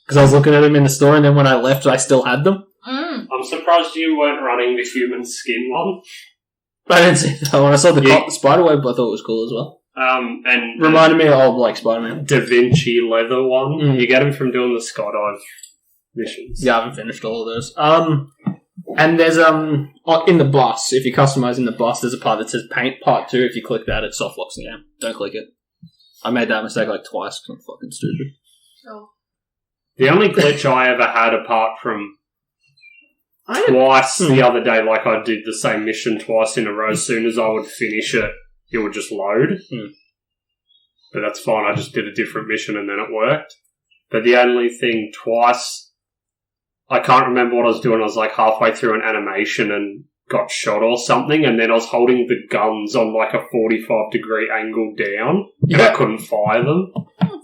S1: Because I was looking at them in the store, and then when I left, I still had them.
S3: I'm surprised you weren't running the human skin one.
S1: I didn't see that one. I saw the spiderweb, but I thought it was cool as well.
S3: And
S1: reminded me of like Spider-Man.
S3: Da Vinci leather one. You get them from doing the skydive missions.
S1: Yeah, I haven't finished all of those. And there's in the bus, if you customize in the bus, there's a part that says paint part 2. If you click that, it soft locks the game. Don't click it. I made that mistake like twice because I'm fucking stupid.
S2: Oh.
S3: The only glitch I ever had apart from twice the other day, like I did the same mission twice in a row, as soon as I would finish it, it would just load. But that's fine, I just did a different mission and then it worked. But the only thing twice, I can't remember what I was doing, I was like halfway through an animation and got shot or something, and then I was holding the guns on like a 45-degree angle down, and I couldn't fire them.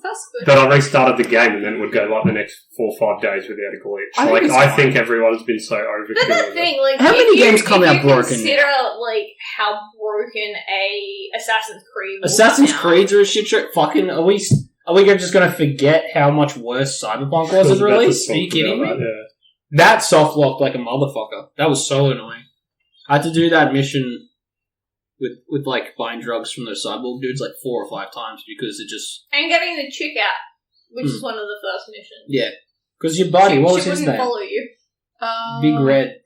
S2: That's good.
S3: But I restarted the game, and then it would go like the next 4 or 5 days without a glitch. I think everyone's been so overkill.
S4: But that's the thing, like,
S1: how many games come out broken?
S4: Consider like how broken a Assassin's Creed.
S1: Assassin's Creeds are a shit show. Fucking, are we just going to forget how much worse Cyberpunk was at release? Are you kidding me? That soft locked like a motherfucker. That was so annoying. I had to do that mission with like buying drugs from those cyborg dudes like 4 or 5 times because it just...
S4: And getting the chick out, which is one of the first missions.
S1: Yeah. Because your buddy, what was his name?
S4: She wouldn't follow you.
S1: Big Red.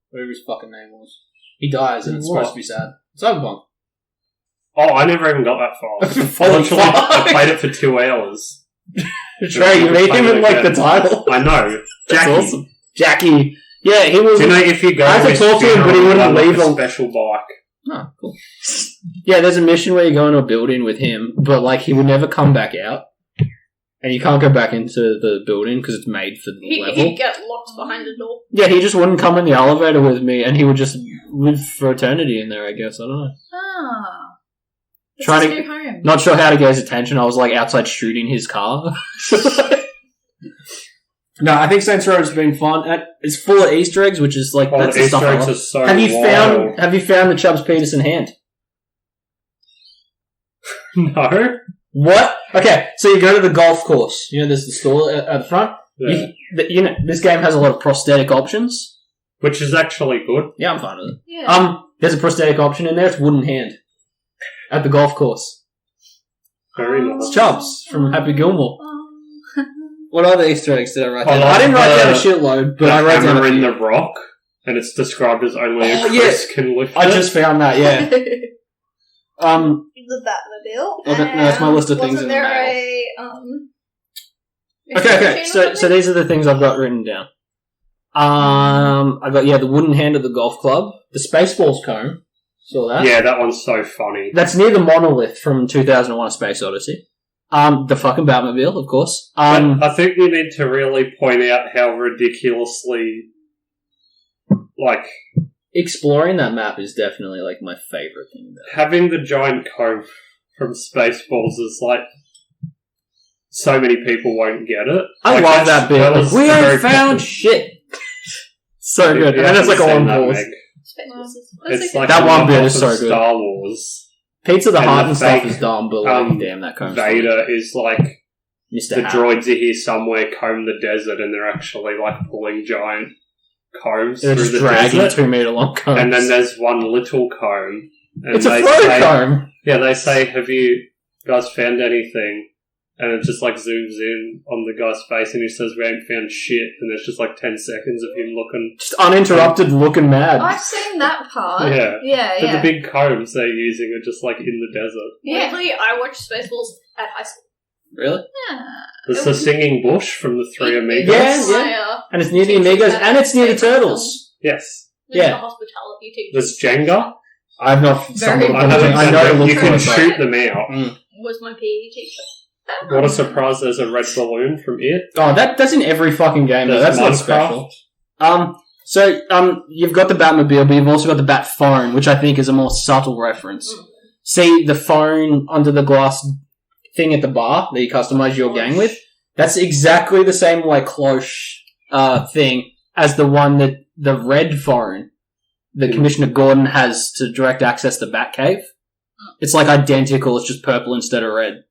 S1: Whatever his fucking name was. He dies and it's supposed to be sad. Cyberpunk.
S3: Oh, I never even got that far. I played it for 2 hours.
S1: Trey, you made him in like the title.
S3: I know.
S1: That's awesome. Jackie. Yeah, he was...
S3: Do you know if you go...
S1: I had to talk to him, but he wouldn't leave
S3: a special bike.
S1: Oh, cool. Yeah, there's a mission where you go into a building with him, but like he would never come back out. And you can't go back into the building because it's made for the level.
S4: He'd get locked behind the door.
S1: Yeah, he just wouldn't come in the elevator with me, and he would just live for eternity in there, I guess. I don't know.
S2: Trying to home.
S1: Not sure how to get his attention. I was like outside shooting his car. No, I think Saints Row has been fun. It's full of Easter eggs, which is like that's the stuff I love.
S3: So
S1: have you found the Chubbs Peterson hand?
S3: No.
S1: What? Okay, so you go to the golf course. You know, there's the store at the front.
S3: Yeah.
S1: You know, this game has a lot of prosthetic options,
S3: which is actually good.
S1: Yeah, I'm fine with it.
S2: Yeah.
S1: There's a prosthetic option in there. It's wooden hand at the golf course.
S3: Very nice.
S1: It's Chubbs from Happy Gilmore. What other Easter eggs did I write down?
S3: I
S1: didn't write down a shitload, but I wrote down
S3: in the rock, and it's described as only a Chris can lift
S1: I just found that, yeah.
S4: The Batmobile.
S1: No, that's my list of things in the mail. Okay. So these are the things I've got written down. I got the wooden hand of the golf club, the Spaceballs comb. Saw that?
S3: Yeah, that one's so funny.
S1: That's near the monolith from 2001: A Space Odyssey. The fucking Batmobile, of course.
S3: I think we need to really point out how ridiculously, like...
S1: Exploring that map is definitely, like, my favourite thing.
S3: Having the giant comb from Spaceballs is, like... So many people won't get it.
S1: I love that bit. We ain't found shit! So good. And then it's like a one pause.
S3: It's like
S1: that one bit is so good.
S3: Star Wars.
S1: Pizza the Heart and stuff is dumb, but like, damn, that comb's
S3: Vader is like
S1: Mr.
S3: the
S1: Hat.
S3: droids are here somewhere, comb the desert, and they're actually like pulling giant combs
S1: they're
S3: through
S1: just
S3: the
S1: dragging
S3: desert.
S1: 2 meter long combs.
S3: And then there's one little comb. And
S1: it's a photo comb.
S3: Yeah, they say, "Have you guys found anything?" And it just like zooms in on the guy's face, and he says, "We ain't found shit." And there's just like 10 seconds of him looking,
S1: just uninterrupted, looking mad.
S2: I've seen that part.
S3: Yeah. But the big combs they're using are just like in the desert.
S4: Weirdly, I watched Spaceballs at high school.
S1: Really?
S2: Yeah.
S3: There's the singing bush from the Three Amigos.
S1: Yeah. And it's near the Amigos, and it's near the Turtles.
S3: Yes.
S4: There's the hospitality team.
S3: There's Jenga.
S1: I've not.
S3: I know you can shoot them out.
S4: Was my PE teacher.
S3: What a surprise! There's a red balloon from it.
S1: Oh, that's in every fucking game. Though. That's not special. So, you've got the Batmobile, but you've also got the Bat phone, which I think is a more subtle reference. See the phone under the glass thing at the bar that you customize your gang with? That's exactly the same, like, cloche, thing as the one that the red phone that Commissioner Gordon has to direct access to Batcave. It's, like, identical, it's just purple instead of red.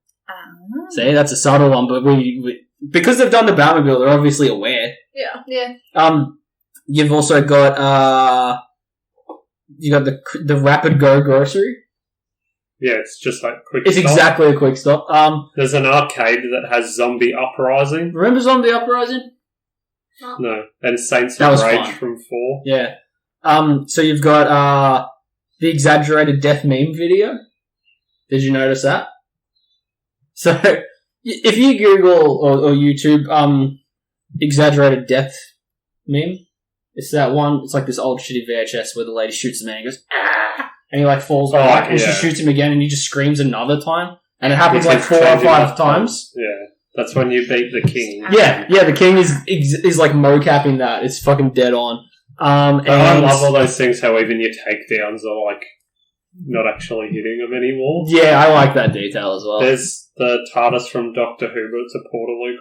S1: See, that's a subtle one, but we because they've done the Batmobile, they're obviously aware.
S2: Yeah.
S1: You've also got, you got the Rapid Go grocery.
S3: Yeah, it's just like quick
S1: It's
S3: stop.
S1: exactly a quick stop.
S3: There's an arcade that has Zombie Uprising.
S1: Remember Zombie Uprising?
S3: No. And Saints
S1: That
S3: of
S1: was
S3: Rage
S1: fun.
S3: from 4.
S1: Yeah. So you've got, the exaggerated death meme video. Did you notice that? So, if you Google or YouTube, exaggerated death meme, it's that one, it's like this old shitty VHS where the lady shoots the man and goes, ah! And he like falls back and she shoots him again and he just screams another time. And it happens like 4 or 5 times.
S3: Yeah. That's when you beat the king.
S1: Yeah, the king is like mocapping that. It's fucking dead on. And
S3: I love all those things how even your takedowns are like not actually hitting them anymore.
S1: Yeah, I like that detail as well.
S3: There's the TARDIS from Doctor Who, but it's a Portaloo.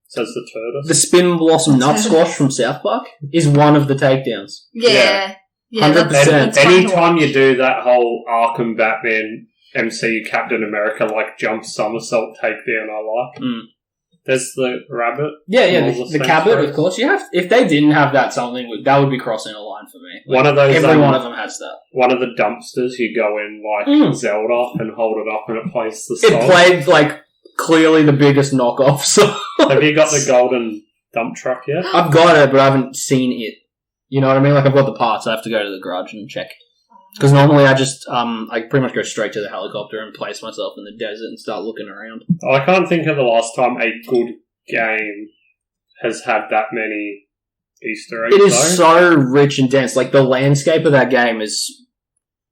S3: Says the TARDIS.
S1: The Spin Blossom Nut Squash from South Park is one of the takedowns.
S2: Yeah.
S1: 100%.
S2: That's fun to
S3: Anytime
S2: watch.
S3: you do that whole Arkham Batman MCU Captain America like jump somersault takedown, I like. There's the rabbit.
S1: Yeah, the Cabot, of course. You have. If they didn't have that, that would be crossing a line for me. Like,
S3: One of those.
S1: every one of them has that.
S3: One of the dumpsters, you go in like Zelda and hold it up and it plays the song.
S1: It played like clearly the biggest knockoff. So
S3: Have you got the golden dump truck yet?
S1: I've got it, but I haven't seen it. You know what I mean? Like I've got the parts. I have to go to the garage and check. Because normally I just I pretty much go straight to the helicopter and place myself in the desert and start looking around.
S3: I can't think of the last time a good game has had that many Easter eggs.
S1: It is so rich and dense. Like the landscape of that game is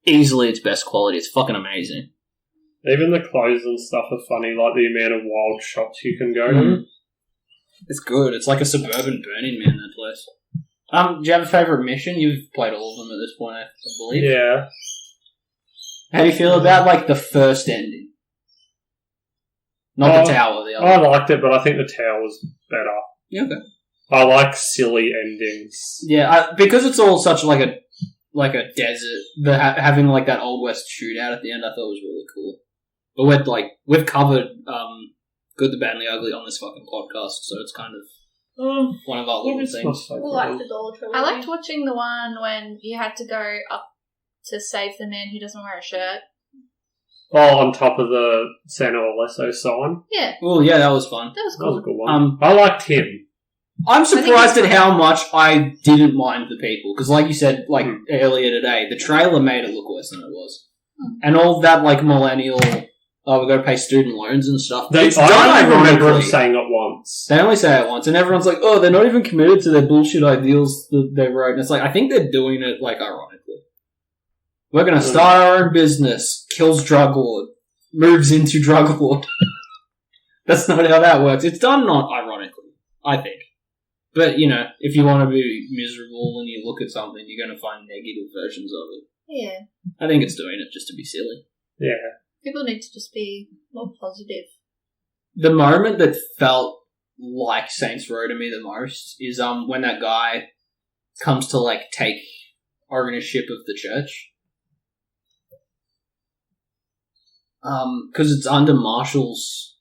S1: easily its best quality. It's fucking amazing.
S3: Even the clothes and stuff are funny, like the amount of wild shops you can go to.
S1: It's good. It's like a suburban Burning Man, that place. Do you have a favourite mission? You've played all of them at this point, I believe.
S3: Yeah.
S1: How do you feel about, like, the first ending? Not the tower, the other.
S3: I liked it, but I think the tower was better.
S1: Yeah, okay.
S3: I like silly endings.
S1: Yeah, because it's all such like a desert, having like that Old West shootout at the end I thought was really cool. But we've covered Good, the Bad and the Ugly on this fucking podcast, so it's kind of one of our little things.
S4: I like the Dollar Trilogy.
S2: I liked watching the one when you had to go up to save the man who doesn't wear a shirt.
S3: Oh, on top of the Santa Alesso sign.
S2: Yeah.
S1: Oh, yeah, that was fun.
S2: That was
S3: That was
S2: cool.
S3: a good one. I liked him.
S1: I'm surprised
S2: think
S1: at how much I didn't mind the people, because like you said, earlier today, the trailer made it look worse than it was. And all that, like, millennial, oh, we've got to pay student loans and stuff. It's done
S3: I don't remember
S1: ironically.
S3: him saying it once.
S1: They only say it once, and everyone's like, oh, they're not even committed to their bullshit ideals that they wrote. And it's like, I think they're doing it, like, ironically. We're going to start our own business, kills drug lord, moves into drug lord. That's not how that works. It's done not ironically, I think. But, you know, if you want to be miserable and you look at something, you're going to find negative versions of it.
S2: Yeah.
S1: I think it's doing it just to be silly.
S3: Yeah.
S2: People need to just be more positive.
S1: The moment that felt like Saints Row to me the most is when that guy comes to, like, take ownership of the church. Because it's under Marshall's,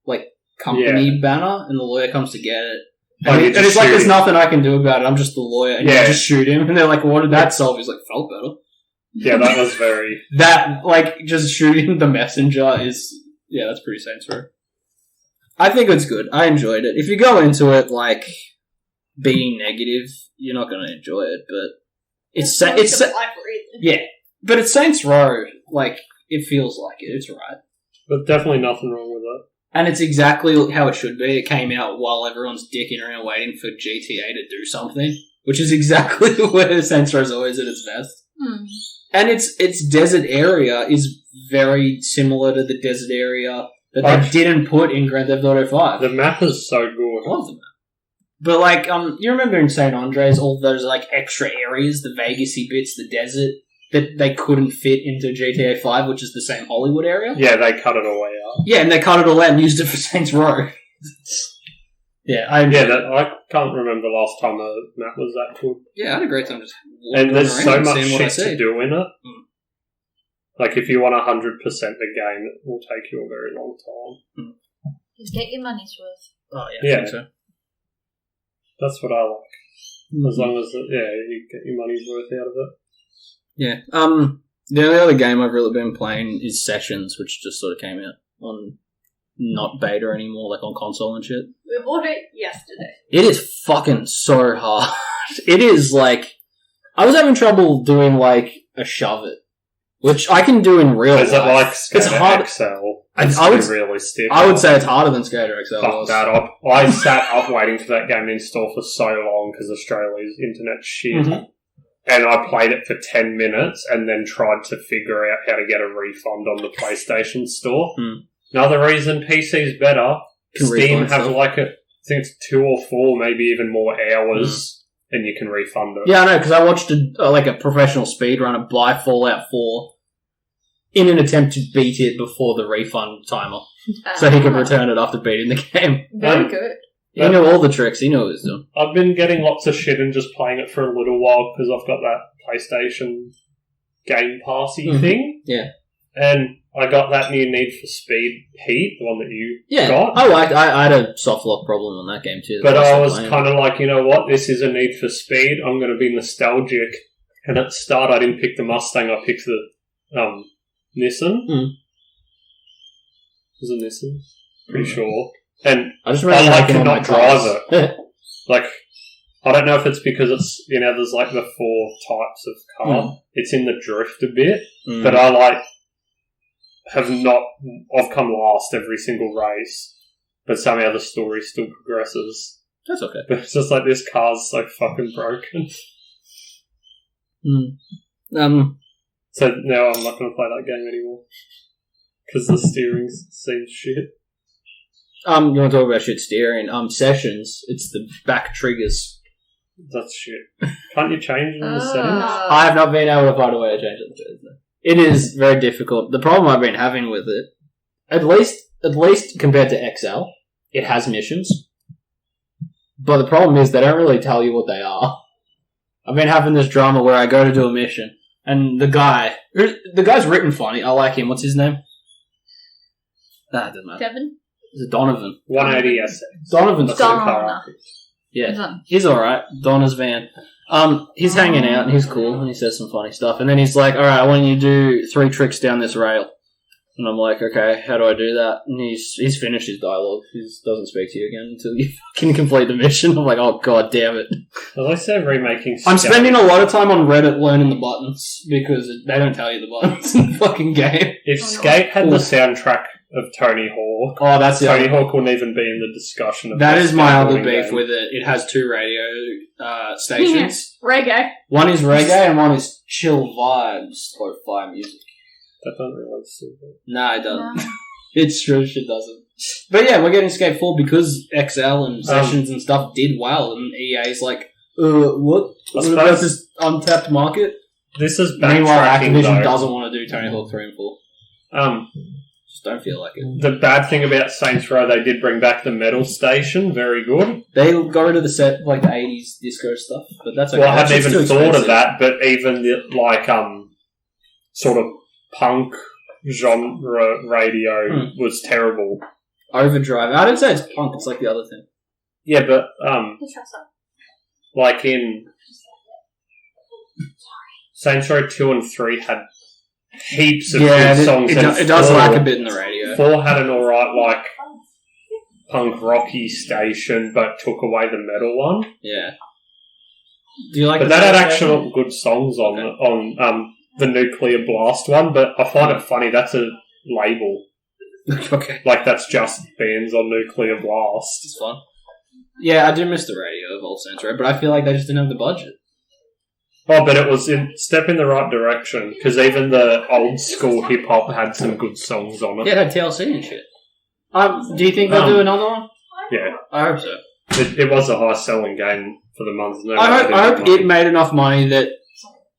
S1: like, company banner, and the lawyer comes to get it. And it's like, there's nothing I can do about it, I'm just the lawyer, and you just shoot him, and they're like, what did that solve? He's like, felt better.
S3: Yeah, that was very...
S1: That, like, just shooting the messenger is... Yeah, that's pretty Saints Row. I think it's good. I enjoyed it. If you go into it, like, being negative, you're not going to enjoy it, but... Yeah, but it's Saints Row. Like, it feels like it. It's right.
S3: But definitely nothing wrong with it.
S1: And it's exactly how it should be. It came out while everyone's dicking around waiting for GTA to do something, which is exactly where Saints Row is always at its best. And its desert area is very similar to the desert area that they didn't put in Grand Theft Auto 5.
S3: The map is so good.
S1: I love the map. But, like, you remember in St. Andreas, all those, like, extra areas, the Vegas-y bits, the desert, that they couldn't fit into GTA 5, which is the same Hollywood area?
S3: Yeah, they cut it away out.
S1: Yeah, and they cut it all out and used it for Saints Row. I
S3: can't remember the last time a map was that good.
S1: Yeah, I had a great time just
S3: and there's so
S1: around
S3: much
S1: seeing what I
S3: shit
S1: see.
S3: to do in it. Like, if you want 100% the game, it will take you a very long time.
S2: Just get your money's worth.
S1: Oh, yeah, I think so.
S3: That's what I like. As long as, you get your money's worth out of it.
S1: Yeah. The only other game I've really been playing is Sessions, which just sort of came out on not beta anymore, like on console and shit.
S4: We bought it yesterday.
S1: It is fucking so hard. It is like... I was having trouble doing like a shove it, which I can do in real life.
S3: Is it like Skater
S1: it's hard.
S3: XL?
S1: I would
S3: realistic.
S1: I would say it's harder than Skater XL.
S3: Fuck that up. I sat up waiting for that game to install for so long because Australia's internet's shit.
S1: Mm-hmm.
S3: And I played it for 10 minutes and then tried to figure out how to get a refund on the PlayStation Store. Another reason PC's better, Steam have like I think it's 2 or 4, maybe even more hours, and you can refund it.
S1: Yeah, I know, because I watched a professional speedrunner buy Fallout 4 in an attempt to beat it before the refund timer, so he could return it after beating the game.
S2: Very good.
S1: He knew all the tricks, he knew what he was doing.
S3: I've been getting lots of shit and just playing it for a little while because I've got that PlayStation Game Passy thing.
S1: Yeah.
S3: And I got that new Need for Speed Heat, the one that you
S1: Yeah,
S3: got.
S1: I had a soft lock problem on that game too.
S3: But I was kind of like, you know what, this is a Need for Speed, I'm going to be nostalgic. And at the start I didn't pick the Mustang, I picked the Nissan. Was it Nissan? Pretty sure. And
S1: I
S3: like to not drive it. Like, I don't know if it's because it's, there's like the 4 types of car. It's in the drift a bit, but I I've come last every single race, but somehow the story still progresses.
S1: That's okay.
S3: But it's just like, this car's so fucking broken. So now I'm not going to play that game anymore. Because the steering seems shit.
S1: You want to talk about shit steering? Sessions, it's the back triggers.
S3: That's shit. Can't you change in the settings?
S1: I have not been able to find a way to change it. It is very difficult. The problem I've been having with it, at least compared to XL, it has missions. But the problem is they don't really tell you what they are. I've been having this drama where I go to do a mission, and the guy's written funny. I like him. What's his name? It doesn't matter.
S2: Devin?
S1: Is it Donovan?
S3: 180 SX.
S1: Donovan's
S2: Donna.
S1: Yeah, he's alright. Donna's van. He's hanging out and he's cool and he says some funny stuff. And then he's like, alright, I want you to do 3 tricks down this rail. And I'm like, okay, how do I do that? And he's finished his dialogue. He doesn't speak to you again until you can complete the mission. I'm like, oh god damn it.
S3: At least they're remaking
S1: I'm spending a lot of time on Reddit learning the buttons because they don't tell you the buttons in the fucking game.
S3: If Skate had the soundtrack of Tony Hawk, Tony Hawk wouldn't even be in the discussion of
S1: that is my other
S3: skateboarding
S1: beef
S3: game.
S1: with it. It has 2 radio stations.
S2: Reggae.
S1: One is reggae and one is chill vibes, lo-fi music.
S3: That doesn't really suit it.
S1: No, it doesn't. It's true, shit doesn't. But yeah, we're getting Skate 4 because XL and Sessions and stuff did well, and EA's like, what? What about this untapped market?
S3: This is
S1: Meanwhile,
S3: backtracking,
S1: Activision
S3: though.
S1: doesn't want to do Tony Hawk 3 and 4. Just don't feel like it.
S3: The bad thing about Saints Row, they did bring back the metal station. Very good.
S1: They got rid of the set, like the 80s disco stuff, but that's okay.
S3: Well, I
S1: That's
S3: hadn't
S1: just
S3: even
S1: too
S3: thought of
S1: expensive.
S3: that, but even the, sort of punk genre radio was terrible.
S1: Overdrive. I didn't say it's punk, it's like the other thing.
S3: Yeah, but, like in Saints Row 2 and 3 had heaps of good songs.
S1: It does lack a bit in the radio.
S3: 4 had an alright, punk rocky station, but took away the metal one.
S1: Yeah. Do you like
S3: But that had actual good songs on the Nuclear Blast one, but I find it funny, that's a label.
S1: Okay.
S3: Like, that's just bands on Nuclear Blast.
S1: It's fun. Yeah, I do miss the radio of old Saints Row, but I feel like they just didn't have the budget.
S3: Oh, but it was a step in the right direction, because even the old school hip-hop had some good songs on it.
S1: Yeah, it had TLC and shit. Do you think they'll do another one?
S3: Yeah.
S1: I hope so.
S3: It was a high-selling game for the month. No,
S1: I hope it made enough money that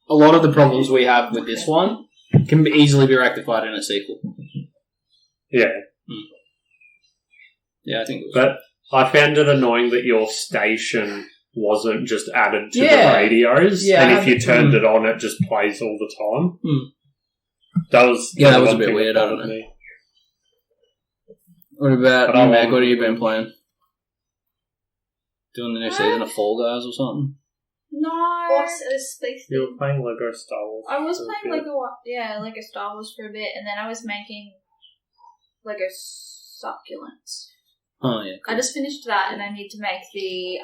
S1: a lot of the problems we have with this one can easily be rectified in a sequel.
S3: Yeah.
S1: Yeah, I think it was.
S3: But I found it annoying that your station wasn't just added to the radios, and if you turned it on, it just plays all the time. That was
S1: a bit weird. I don't know. What about you, Meg? What have you been playing? Doing the new season of Fall Guys or something?
S2: No.
S3: You were playing Lego Star Wars.
S2: I was playing Lego Star Wars for a bit, and then I was making Lego succulents.
S1: Oh, yeah. Cool.
S2: I just finished that, and I need to make the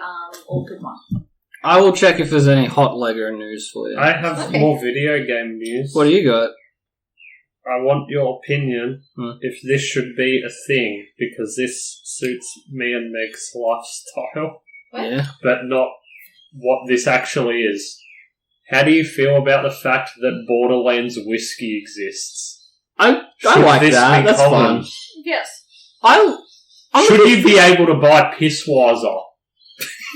S2: orchid one.
S1: I will check if there's any hot Lego news for you.
S3: I have more video game news.
S1: What do you got?
S3: I want your opinion if this should be a thing, because this suits me and Meg's lifestyle.
S2: What?
S1: Yeah.
S3: But not what this actually is. How do you feel about the fact that Borderlands whiskey exists?
S1: I like that. That's fun.
S2: Yes.
S3: Should you be able to buy Piswasser?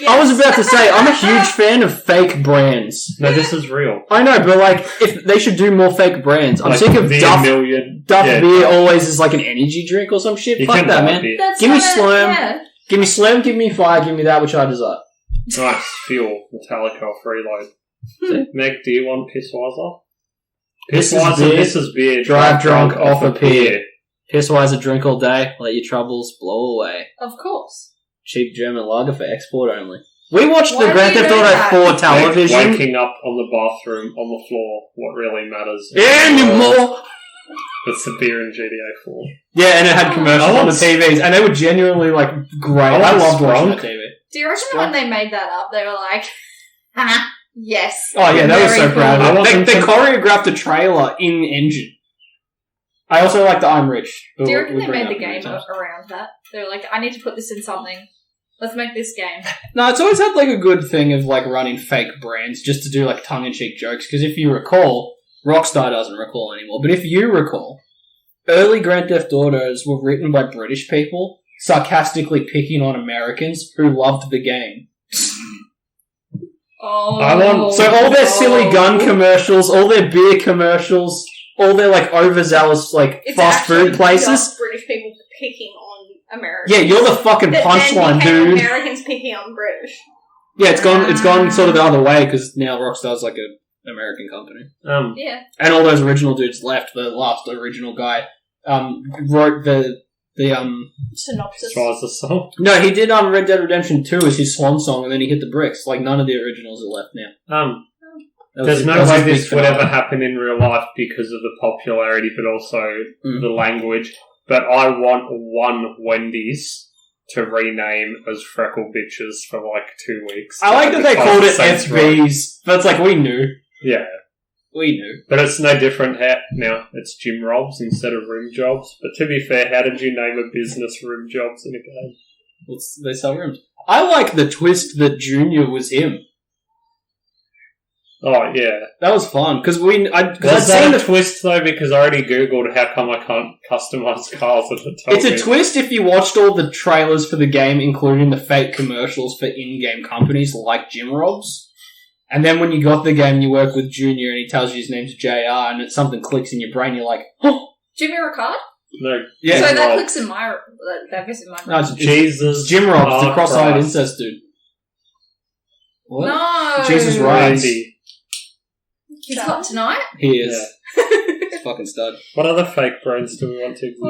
S2: Yes.
S1: I was about to say, I'm a huge fan of fake brands.
S3: No, this is real.
S1: I know, but if they should do more fake brands. I'm sick of Duff beer always is like an energy drink or some shit. Fuck that, man. Give me Slam. Give me Slam, give me Fire, give me that which I desire.
S3: Nice. Fuel. Metallica Freeload. Meg, do you want Piswasser? This is beer.
S1: Drive drunk off a pier. Piswasser, drink all day, let your troubles blow away.
S2: Of course. Cheap
S1: German lager for export only. We watched the Grand Theft Auto 4 television.
S3: Waking up on the bathroom, on the floor, what really matters.
S1: Anymore!
S3: It's the beer in GTA 4.
S1: Yeah, and it had commercials on the TVs, and they were genuinely, great. I loved watching the TV.
S2: Do you reckon when they made that up, they were like, yes.
S1: Oh yeah, they were so proud of it. They choreographed a trailer in engine. I also like the I'm Rich.
S2: Do you reckon they made the game around that? They were like, I need to put this in something. Let's make this game.
S1: No, it's always had a good thing of running fake brands just to do tongue-in-cheek jokes. Because if you recall, Rockstar doesn't recall anymore, but if you recall, early Grand Theft Autos were written by British people sarcastically picking on Americans who loved the game.
S2: So
S1: all their silly gun commercials, all their beer commercials, all their overzealous fast food places.
S4: Just British people picking on Americans.
S1: Yeah, you're the fucking punchline, dude.
S4: Americans picking on British.
S1: Yeah, it's gone sort of the other way because now Rockstar's an American company.
S2: Yeah.
S1: And all those original dudes left. The last original guy wrote the
S4: synopsis.
S3: Song.
S1: No, he did Red Dead Redemption 2 as his swan song, and then he hit the bricks. None of the originals are left now.
S3: There's no way this would ever happen in real life because of the popularity, but also the language. But I want one Wendy's to rename as Freckle Bitches for 2 weeks.
S1: I like that they called it FBs, but it's we knew.
S3: Yeah.
S1: We knew.
S3: But it's no different now. It's Gym Robs instead of Room Jobs. But to be fair, how did you name a business Room Jobs in a game?
S1: Well, they sell rooms. I like the twist that Junior was him.
S3: Oh, yeah.
S1: That was fun, because
S3: Was that a twist, though? Because I already googled how come I can't customise cars at the top.
S1: It's a twist if you watched all the trailers for the game, including the fake commercials for in-game companies like Gym Robs. And then when you got the game, you work with Junior, and he tells you his name's JR, and something clicks in your brain, you're like, oh!
S2: Jimmy Ricard?
S3: No.
S2: Yeah. So that clicks in my... That goes in my brain.
S1: No, it's Gym Robs, the cross-eyed incest dude. What?
S2: No!
S1: Jesus Christ.
S2: He's hot tonight?
S1: He is. Yeah. He's fucking stud.
S3: What other fake brands do we want to exist?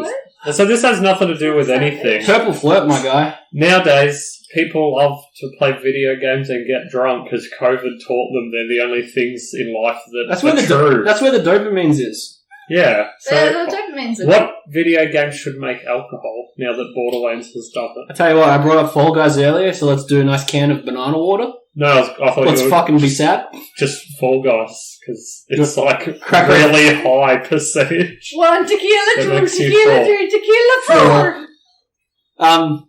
S3: What? So this has nothing to do with anything.
S1: Purple Flirt, my guy.
S3: Nowadays, people love to play video games and get drunk because COVID taught them they're the only things in life that are true.
S1: That's where the dopamines is.
S3: Yeah. So
S2: the dopamines are
S3: what video games should make alcohol now that Borderlands has done it?
S1: I tell you what, I brought up Fall Guys earlier, so let's do a nice can of banana water.
S3: No, I thought
S1: let's fucking be sad.
S3: Just Fall Guys, because it's really high percentage.
S2: 1 tequila, 2 tequila, 3 tequila, 4.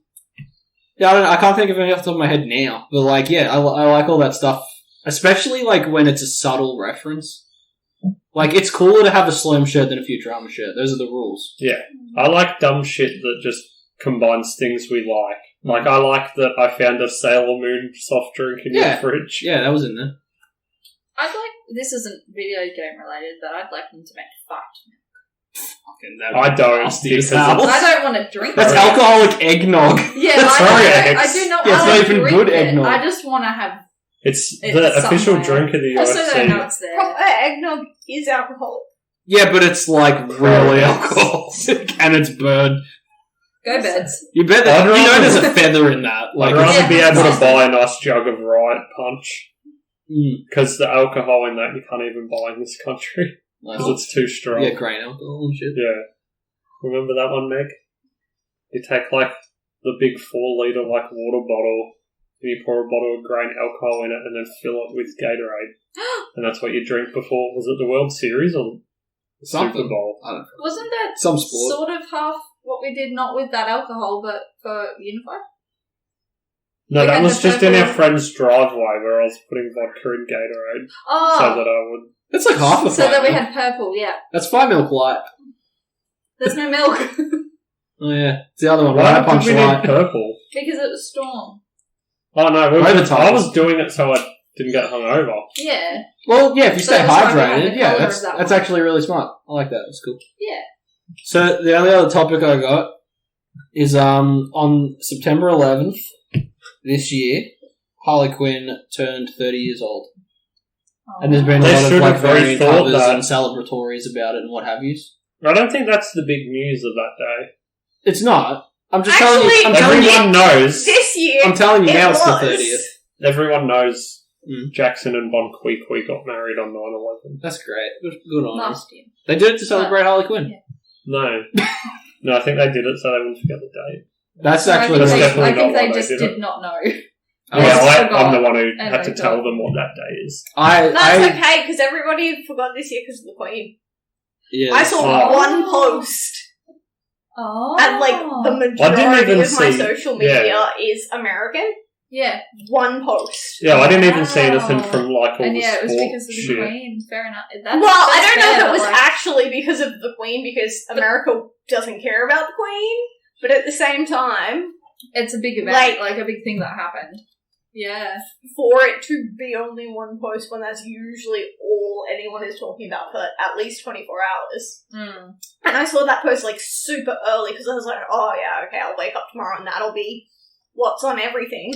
S1: Yeah, I can't think of any off the top of my head now, but I like all that stuff, especially when it's a subtle reference. It's cooler to have a Slim shirt than a Futurama shirt. Those are the rules.
S3: Yeah, I like dumb shit that just combines things we like. Like, I like that I found a Sailor Moon soft drink in your fridge.
S1: Yeah, that was in there.
S2: This isn't video game related, but I'd like them to make fucked milk.
S3: I don't.
S2: I don't want to drink
S1: That's
S2: it.
S1: alcoholic eggnog.
S2: Yeah,
S3: That's
S2: I do not
S1: it's
S2: want
S1: not
S2: to
S1: even
S2: drink
S1: good
S2: it.
S1: eggnog.
S2: I just want to have
S3: It's
S2: it
S3: the official
S2: somewhere.
S3: drink of the
S2: Also, they know
S3: UFC.
S2: it's there.
S4: Proper eggnog is alcoholic.
S1: Yeah, but it's like really alcoholic and it's burned.
S2: Go beds.
S1: You bet that. You know there's a feather in that. Like,
S3: I'd rather
S2: Yeah.
S3: be able to buy a nice jug of Riot Punch.
S1: Mm.
S3: Because the alcohol in that you can't even buy in this country. Because it's too strong.
S1: Yeah, grain alcohol and shit.
S3: Yeah. Remember that one, Meg? You take, like, the big 4-litre, like, water bottle, and you pour a bottle of grain alcohol in it, and then fill it with Gatorade. And that's what you drink before. Was it the World Series or the
S1: Something.
S3: Super Bowl?
S1: I don't know.
S2: Wasn't that
S1: Some sport.
S2: sort of half what we did, not with that alcohol, but for Unify?
S3: No,
S2: We
S3: that
S2: had
S3: was
S2: the
S3: just in
S2: purple-
S3: our friend's driveway where I was putting vodka in Gatorade so
S2: Oh,
S3: that I would...
S1: That's like half the
S2: so that we
S1: milk.
S2: had purple, yeah.
S1: That's 5 milk light.
S2: There's no milk.
S1: Oh yeah, it's the other one.
S3: Why
S1: Right,
S3: did
S1: punch
S3: we need
S1: light.
S3: purple?
S2: Because it was Storm.
S3: Oh no,
S1: Overtime.
S3: I was doing it so I didn't get hungover.
S2: Yeah.
S1: Well, yeah, if you
S2: So
S1: stay
S2: that's why we had
S1: hydrated,
S2: the
S1: yeah,
S2: colour
S1: that's
S2: of that
S1: that's
S2: one.
S1: actually really smart. I like that. That's cool.
S2: Yeah.
S1: So the only other topic I got is on September 11th this year, Harley Quinn turned 30 years old, and there's been a
S3: They
S1: lot of
S3: should
S1: like
S3: have really
S1: variant
S3: thought
S1: covers
S3: that.
S1: and celebratories about it and what have you.
S3: I don't think that's the big news of that day.
S1: It's not. I'm just telling you.
S4: Actually,
S1: I'm telling you.
S3: Everyone knows.
S4: This year,
S1: I'm telling you
S4: it
S1: now. It's the
S4: was.
S1: 30th.
S3: Everyone knows
S1: Mm.
S3: Jackson and Bon Qui got married on 9/11.
S1: That's great. Good on them.
S2: Last year.
S1: They did it to celebrate Harley Quinn.
S2: Yeah.
S3: No. No, I think they did it so they wouldn't forget the date.
S1: That's
S2: So
S1: actually
S3: That's
S2: I
S3: definitely
S2: think
S3: not
S2: they
S3: why
S2: just
S3: they did
S2: did not know.
S1: I
S3: Yeah,
S2: just
S3: I'm
S2: forgot.
S3: the one who
S2: And
S3: had to
S2: they
S3: tell
S2: got-
S3: them what that day is.
S4: That's okay, because everybody forgot this year because of the Queen.
S1: Yeah,
S4: I saw
S3: Oh.
S4: one post,
S2: Oh.
S4: and like the majority
S3: even
S4: of my
S3: see-
S4: social media
S3: yeah.
S4: is American.
S2: Yeah.
S4: One post.
S3: Yeah, I didn't even see
S2: Wow.
S3: anything from like all
S2: And
S3: the
S2: yeah, it was
S3: sport
S2: because of the
S3: shit.
S2: Queen. Fair enough.
S4: Well, I don't know if
S2: fair,
S4: it was
S2: but, like,
S4: actually because of the Queen, because America doesn't care about the Queen, but at the same time,
S2: it's a big event, like a big thing that happened. Yeah.
S4: for it to be only one post when that's usually all anyone is talking about for at least 24 hours.
S2: Mm.
S4: And I saw that post like super early because I was like, oh yeah, okay, I'll wake up tomorrow and that'll be what's on everything.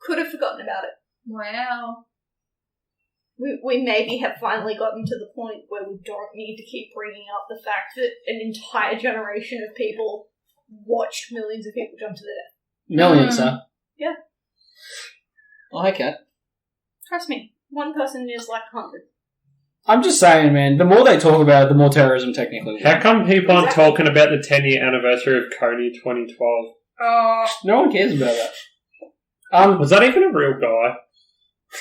S4: Could have forgotten about it.
S2: Wow.
S4: We maybe have finally gotten to the point where we don't need to keep bringing up the fact that an entire generation of people watched millions of people jump to their death.
S1: Millions, huh?
S4: Yeah.
S1: Oh, hi, Kat.
S4: Trust me, one person is like 100.
S1: I'm just saying, man, the more they talk about it, the more terrorism technically will.
S3: How come people aren't
S4: Exactly.
S3: talking about the 10-year anniversary of Coney 2012?
S1: No one cares about that.
S3: Was that even a real guy?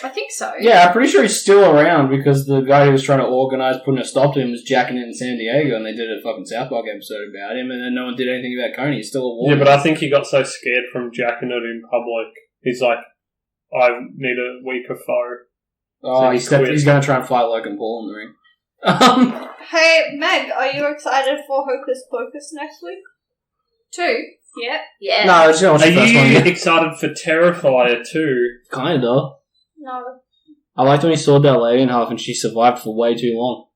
S2: I think so.
S1: Yeah, I'm pretty sure he's still around because the guy who was trying to organise putting a stop to him was jacking it in San Diego, and they did a fucking South Park episode about him, and then no one did anything about Coney. He's still a war.
S3: Yeah, but I think he got so scared from jacking it in public. He's like, I need a weaker foe.
S1: Oh,
S3: So he
S1: he's
S3: quit.
S1: going to try and fight Logan Paul in the ring.
S4: Hey, Meg, are you excited for Hocus Pocus next week?
S2: 2?
S4: Yeah.
S2: Yeah.
S1: No, it's not
S3: Are
S1: the first one
S3: you
S1: yet.
S3: excited for Terrifier 2?
S1: Kinda.
S4: No.
S1: I liked when he sawed that lady in half and she survived for way too long.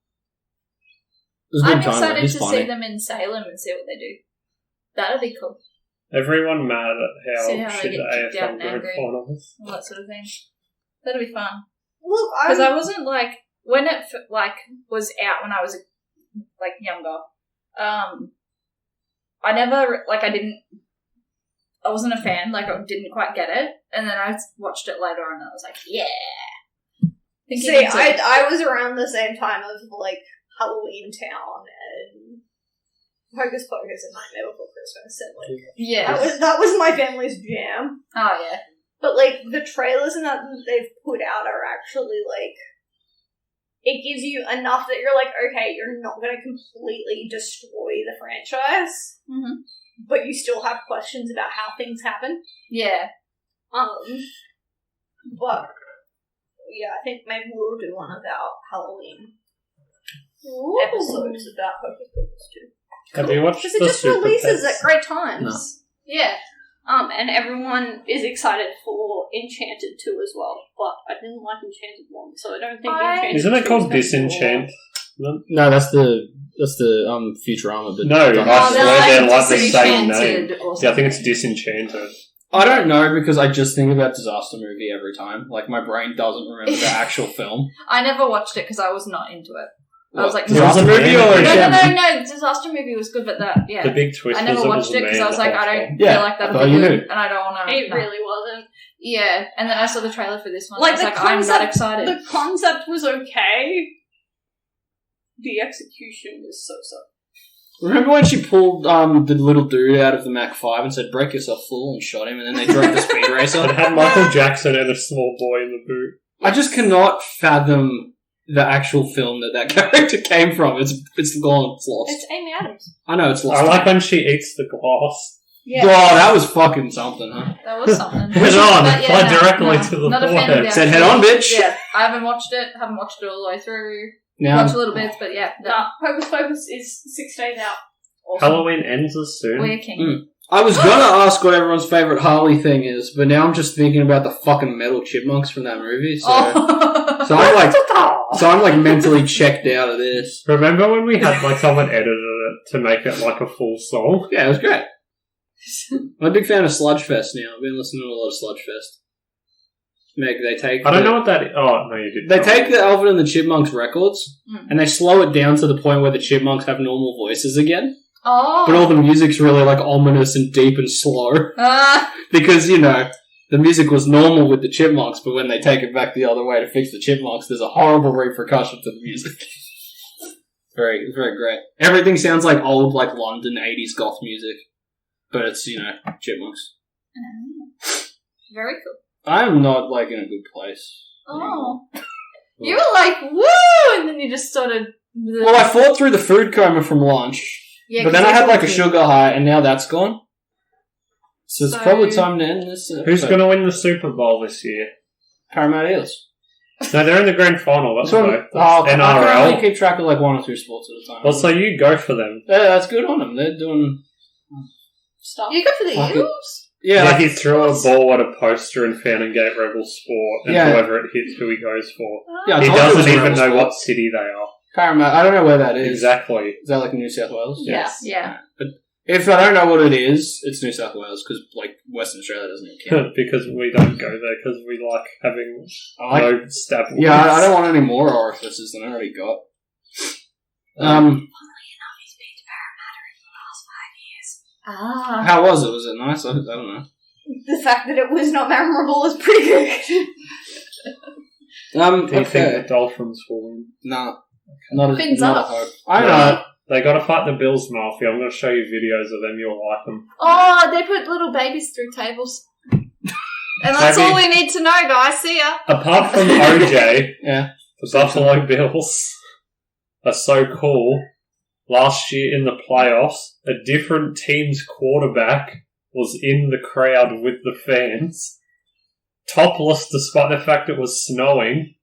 S1: It was a
S2: I'm
S1: good time,
S2: excited
S1: he's
S2: to
S1: funny.
S2: see them in Salem and see what they do. That'll be cool.
S3: Everyone mad at
S2: See
S3: how
S2: how
S3: shit
S2: they
S3: the
S2: get kicked out
S3: AFL
S2: and
S3: Grand
S2: angry.
S3: Final is.
S2: All that sort of thing. That'll be fun.
S4: Look,
S2: Because I wasn't like, when it was out when I was younger, I never, I wasn't a fan, I didn't quite get it, and then I watched it later on and I was like, yeah.
S4: See, I was around the same time of, Halloween Town and Hocus Pocus and Nightmare Before Christmas, and,
S2: yeah.
S4: that was my family's jam.
S2: Oh, yeah.
S4: But, the trailers and that they've put out are actually, it gives you enough that you're like, okay, you're not going to completely destroy the franchise,
S2: Mm-hmm.
S4: but you still have questions about how things happen.
S2: Yeah.
S4: But, yeah, I think maybe we'll do one about Halloween episodes about Hocus Pocus too.
S3: Have you watched
S4: Because it
S3: the
S4: just
S3: Super
S4: releases
S3: Pets?
S4: at great times.
S2: Yeah.
S4: And everyone is excited for Enchanted 2 as well, but I didn't like Enchanted 1, so I don't think Enchanted
S3: Isn't it
S4: 2
S3: called
S4: is gonna be
S3: Disenchant?
S1: No, that's the Futurama. But
S3: No, I swear they're like the same
S2: Disenchanted
S3: name.
S2: or
S3: Yeah, I think it's
S2: something.
S3: Disenchanted.
S1: I don't know because I just think about Disaster Movie every time. Like my brain doesn't remember the actual film.
S2: I never watched it because I was not into it. I was like,
S1: Disaster
S3: It was a
S1: Movie
S3: man.
S1: or a
S2: no. Disaster Movie was good, but
S3: The big twist
S2: I never
S3: was
S2: watched
S3: it
S2: it
S3: was
S2: because
S3: a
S2: I
S3: man
S2: was
S3: the
S2: like,
S3: whole
S2: I
S3: time.
S2: don't
S1: Yeah,
S2: feel like
S1: I
S2: that'll
S1: thought
S2: be
S1: you
S2: good,
S1: knew.
S2: and I don't want to.
S4: It really wasn't.
S2: Yeah, and then I saw the trailer for this one.
S4: Like,
S2: I was
S4: the
S2: like, I'm not
S4: concept-
S2: excited.
S4: The concept was okay. The execution was so-so.
S1: Remember when she pulled the little dude out of the Mach 5 and said, "Break yourself, fool," and shot him, and then they drove the speed
S3: It
S1: racer?
S3: had Michael Jackson and a small boy in the boot.
S1: I just cannot fathom the actual film that character came from. It's gone. It's lost.
S2: It's Amy Adams.
S1: I know it's lost.
S3: I like when she eats the glass.
S2: Yeah,
S1: Oh, that was fucking something, huh?
S2: that was something.
S3: Head on,
S2: But
S3: fly directly to the
S2: not a fan of
S3: forehead.
S2: the
S1: Said,
S2: actual-
S1: "Head on, bitch."
S2: Yeah, I haven't watched it. Haven't watched it all the way through.
S1: Now,
S2: Watched a little bits, but yeah.
S4: Nah, Hocus Pocus is 6 days out.
S2: Awesome.
S3: Halloween ends as soon.
S2: We're king.
S1: I was gonna ask what everyone's favourite Harley thing is, but now I'm just thinking about the fucking metal chipmunks from that movie. So,
S2: Oh.
S1: so I'm like mentally checked out of this.
S3: Remember when we had like someone edited it to make it like a full song?
S1: Yeah, it was great. I'm a big fan of Sludgefest now. I've been listening to a lot of Sludgefest. Meg, they take.
S3: I don't know what that is. Oh, no, you did.
S1: They take the Alvin and the Chipmunks records
S2: Mm.
S1: and they slow it down to the point where the Chipmunks have normal voices again.
S2: Oh.
S1: But all the music's really like ominous and deep and slow.
S2: Ah.
S1: Because, you know, the music was normal with the Chipmunks, but when they take it back the other way to fix the Chipmunks, there's a horrible repercussion to the music. It's very great. Everything sounds like old, like London 80s goth music. But it's, you know, Chipmunks.
S2: Very cool.
S1: I'm not, like, in a good place.
S2: Oh. You were like, woo! And then you just started.
S1: Well, I fought through the food coma from lunch.
S2: Yeah,
S1: But then I had like a sugar high, and now that's gone. So it's
S2: So-
S1: probably time to end this.
S3: Who's going to win the Super Bowl this year?
S1: Paramount Eels.
S3: No, they're in the grand final. That's
S1: So,
S3: right.
S1: I can only
S3: NRL.
S1: keep track of like one or two sports at a time.
S3: Well, so you go for them.
S1: Yeah, that's good on them. They're doing
S4: Stuff.
S2: You go for the
S1: Fuck it.
S2: Eagles?
S1: yeah.
S3: Yeah, he threw a ball at a poster in Fountain Gate Rebel Sport, and
S1: Yeah.
S3: whoever it hits, who he goes for.
S1: Yeah, I
S3: He
S1: told you it was
S3: doesn't even
S1: Rebel
S3: know
S1: Sport.
S3: what city they are.
S1: Paramount. I don't know where that is.
S3: Exactly.
S1: Is that like New South Wales?
S3: Yes.
S2: Yeah.
S1: But if I don't know what it is, it's New South Wales because like Western Australia doesn't even count.
S3: Because we don't go there, because we like having
S1: I like-
S3: no stab wounds.
S1: yeah, I don't want any more orifices than I already got.
S2: Ah.
S1: How was it? Was it nice? I don't know.
S4: The fact that it was not memorable is pretty good.
S3: Do you think
S1: Okay.
S3: the Dolphins will win?
S1: No. Not a,
S2: Fins
S1: not
S2: up.
S1: a hope. I know.
S3: They got to fight the Bills Mafia. I'm going to show you videos of them. You'll like them.
S2: Oh, they put little babies through tables. And that's
S3: Maybe-
S2: all we need to know, guys. See ya.
S3: Apart from OJ,
S1: Yeah.
S3: the Buffalo Bills are so cool. Last year in the playoffs, a different team's quarterback was in the crowd with the fans, topless despite the fact it was snowing,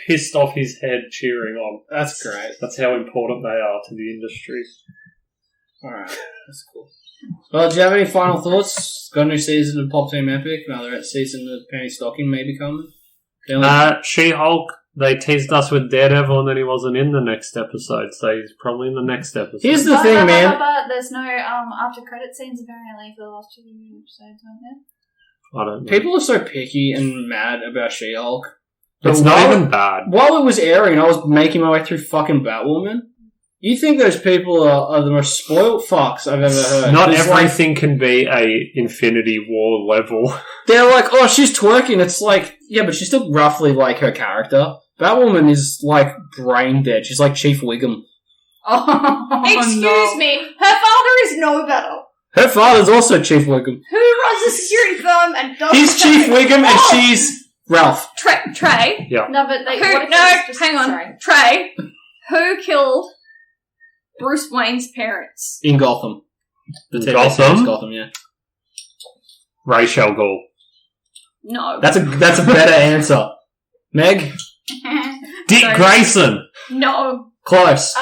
S3: pissed off his head cheering on.
S1: That's great.
S3: That's how important they are to the industry.
S1: Alright. That's cool. Well, do you have any final thoughts? Got a new season of Pop Team Epic. Another season of Penny Stocking may be coming.
S3: She-Hulk, they teased us with Daredevil and then he wasn't in the next episode, so he's probably in the next episode.
S1: Here's the thing, man.
S2: But there's no after credit scenes apparently for the last 2 episodes, aren't there?
S3: I don't know.
S1: People are so picky and mad about She-Hulk.
S3: It's
S1: But
S3: not
S1: while-
S3: even bad.
S1: While it was airing, I was making my way through fucking Batwoman. You think those people are the most spoiled fucks I've ever heard.
S3: Not
S1: It's like-
S3: everything can be a Infinity War level.
S1: they're like, oh, she's twerking. It's like, yeah, but she's still roughly like her character. Batwoman is like brain dead. She's like Chief Wiggum.
S2: Oh,
S4: Excuse
S2: no.
S4: me, her father is no better.
S1: Her father's also Chief Wiggum.
S4: Who runs a security firm and does
S1: He's Chief Wiggum and she's Ralph.
S4: Trey.
S3: Yeah.
S2: No, but they, what if
S4: No,
S2: it's just-
S4: hang on.
S2: Sorry.
S4: Trey. Who killed Bruce Wayne's parents?
S1: In Gotham. The TV
S3: Gotham?
S1: series Gotham, yeah.
S3: Ra's al Ghul.
S4: No.
S1: That's a better answer. Meg?
S3: Dick
S2: Sorry.
S3: Grayson!
S4: No.
S1: Close.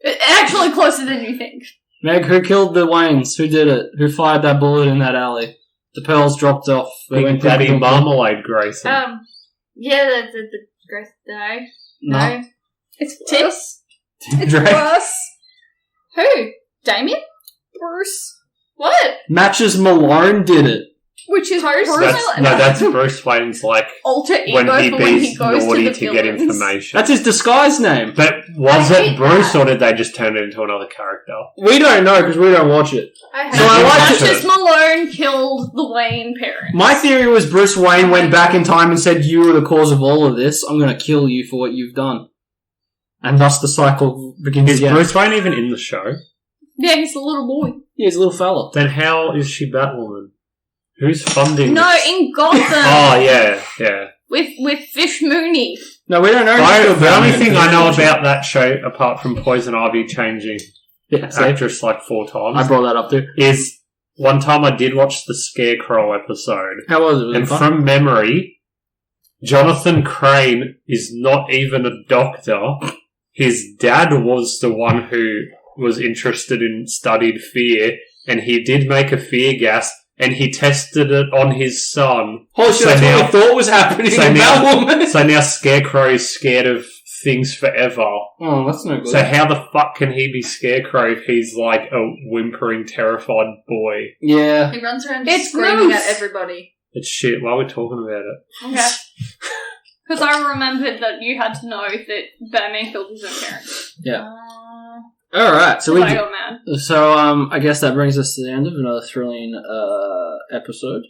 S4: Actually closer than you think.
S1: Meg, who killed the Waynes? Who did it? Who fired that bullet in that alley? The pearls dropped off. They went
S3: Daddy Marmalade Grayson.
S2: Yeah, the Grace No.
S1: No.
S2: It's Tips.
S4: It's
S1: Drake.
S4: Bruce.
S2: Who? Damien?
S4: Bruce.
S2: What?
S1: Matches Malone did it.
S4: Which is
S2: Bruce?
S4: Bruce.
S3: That's Bruce Wayne's, like,
S4: Alter ego
S3: when he
S4: for when he
S3: beats
S4: goes
S3: Naughty
S4: to the
S3: to get
S4: villains.
S3: information.
S1: That's his disguise name.
S3: But was
S2: I
S3: it
S2: hate
S3: Bruce,
S2: that.
S3: or did they just turn it into another character?
S1: We don't know because we don't watch it.
S2: I
S1: So I like
S4: Matches Malone killed the Wayne parents.
S1: My theory was Bruce Wayne went back in time and said, "You were the cause of all of this. I'm going to kill you for what you've done." And thus the cycle begins
S3: Is
S1: again.
S3: Bruce Wayne even in the show?
S4: Yeah, he's a little boy.
S1: Yeah, he's a little fella.
S3: Then how is she Batwoman? Who's funding
S4: No,
S3: this?
S4: in Gotham.
S3: Oh, yeah.
S4: With Fish Mooney.
S1: No, we don't know.
S3: The only thing I know about that show, apart from Poison Ivy changing actress like 4 times,
S1: I brought that up too.
S3: is one time I did watch the Scarecrow episode.
S1: How was it? Was it
S3: And
S1: fun?
S3: from memory, Jonathan Crane is not even a doctor. His dad was the one who was interested in studied fear, and he did make a fear gas, and he tested it on his son.
S1: Holy shit,
S3: So
S1: that's
S3: now-
S1: what I thought was happening
S3: so
S1: in
S3: now-
S1: Batwoman.
S3: So now Scarecrow is scared of things forever.
S1: Oh, that's no good.
S3: So how the fuck can he be Scarecrow if he's like a whimpering, terrified boy?
S1: Yeah.
S2: He runs around
S4: It's
S2: screaming
S4: Bruce.
S2: at everybody.
S3: It's shit. Why are we talking about it?
S4: Okay. Because I remembered that you had to know that Batman killed his own parents.
S1: Alright, so
S4: So I got mad.
S1: I guess that brings us to the end of another thrilling episode.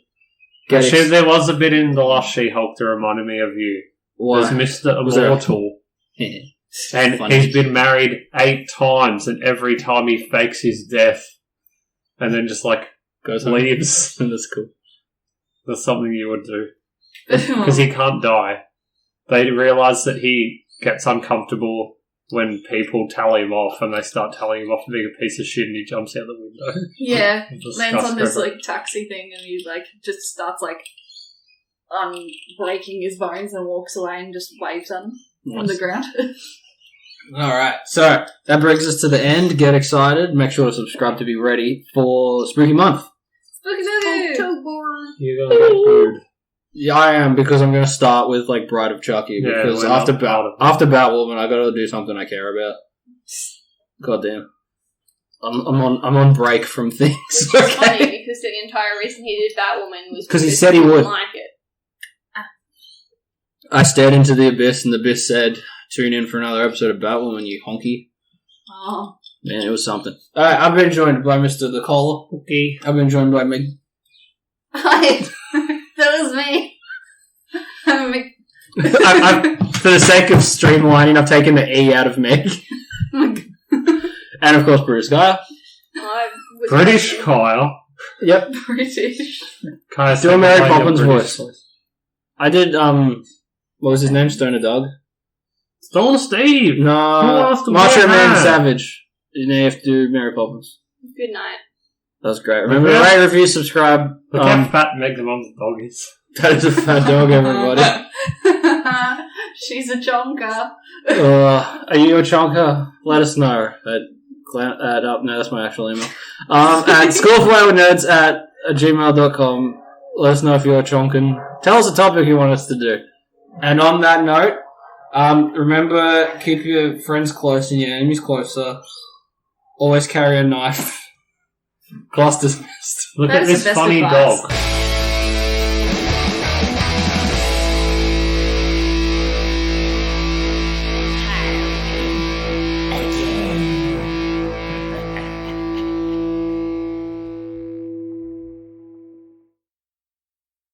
S3: Actually, there was a bit in the last She-Hulk that reminded me of you.
S1: What?
S3: There's Mr.
S1: Was there-
S3: Immortal. And
S1: Funny.
S3: he's been married 8 times, and every time he fakes his death, and then just like
S1: Goes home.
S3: leaves.
S1: That's cool.
S3: That's something you would do. Because he can't die. They realise that he gets uncomfortable when people tell him off, and they start telling him off for being a piece of shit, and he jumps out the window.
S2: Yeah,
S3: Of the
S2: lands on this
S3: skyscraper.
S2: like taxi thing, and he like just starts like breaking his bones and walks away and just waves at him from the ground.
S1: Alright, so that brings us to the end. Get excited. Make sure to subscribe to be ready for Spooky Month.
S2: Spooky movie.
S3: You're gonna get booed.
S1: Yeah, I am, because I'm going to start with like Bride of Chucky.
S3: Yeah,
S1: Because
S3: we're not
S1: after
S3: part of it.
S1: after Batwoman, I got to do something I care about. God damn, I'm on break from things.
S4: Which is funny because the entire reason he did Batwoman was
S1: 'Cause he said he
S4: didn't
S1: would.
S4: like it.
S1: I stared into the abyss, and the abyss said, "Tune in for another episode of Batwoman, you honky."
S2: Oh.
S1: Man, it was something. Alright, I've been joined by Mr. The Collar.
S3: Okay.
S1: I've been joined by Meg.
S2: Hi. That was me.
S1: For the sake of streamlining, I've taken the E out of Meg. And of course, Bruce Guy.
S4: I was
S3: British Kyle.
S1: Yep.
S2: British.
S3: Kyle's
S1: Do a Mary
S3: playing
S1: Poppins
S3: British
S1: voice. I did, what was his name? Stoner Dog?
S3: Stoner Steve.
S1: No.
S3: wants to
S1: Macho
S3: be
S1: Man
S3: that?
S1: Savage. You have to do Mary Poppins.
S4: Good night.
S1: That was great. Remember,
S3: Yeah.
S1: rate, review, subscribe.
S3: Look how fat Meg the Mom's dog is.
S1: That is a fat dog, everybody.
S2: She's a chonker.
S1: Are you a chonker? Let us know no, that's my actual email. At schoolofwaywoodnerds at gmail.com. Let us know if you're chonking. Tell us a topic you want us to do. And on that note, remember, keep your friends close and your enemies closer. Always carry a knife. Class dismissed.
S3: Look
S2: That
S3: at
S2: is the
S3: this
S2: best
S3: funny
S2: advice.
S3: dog.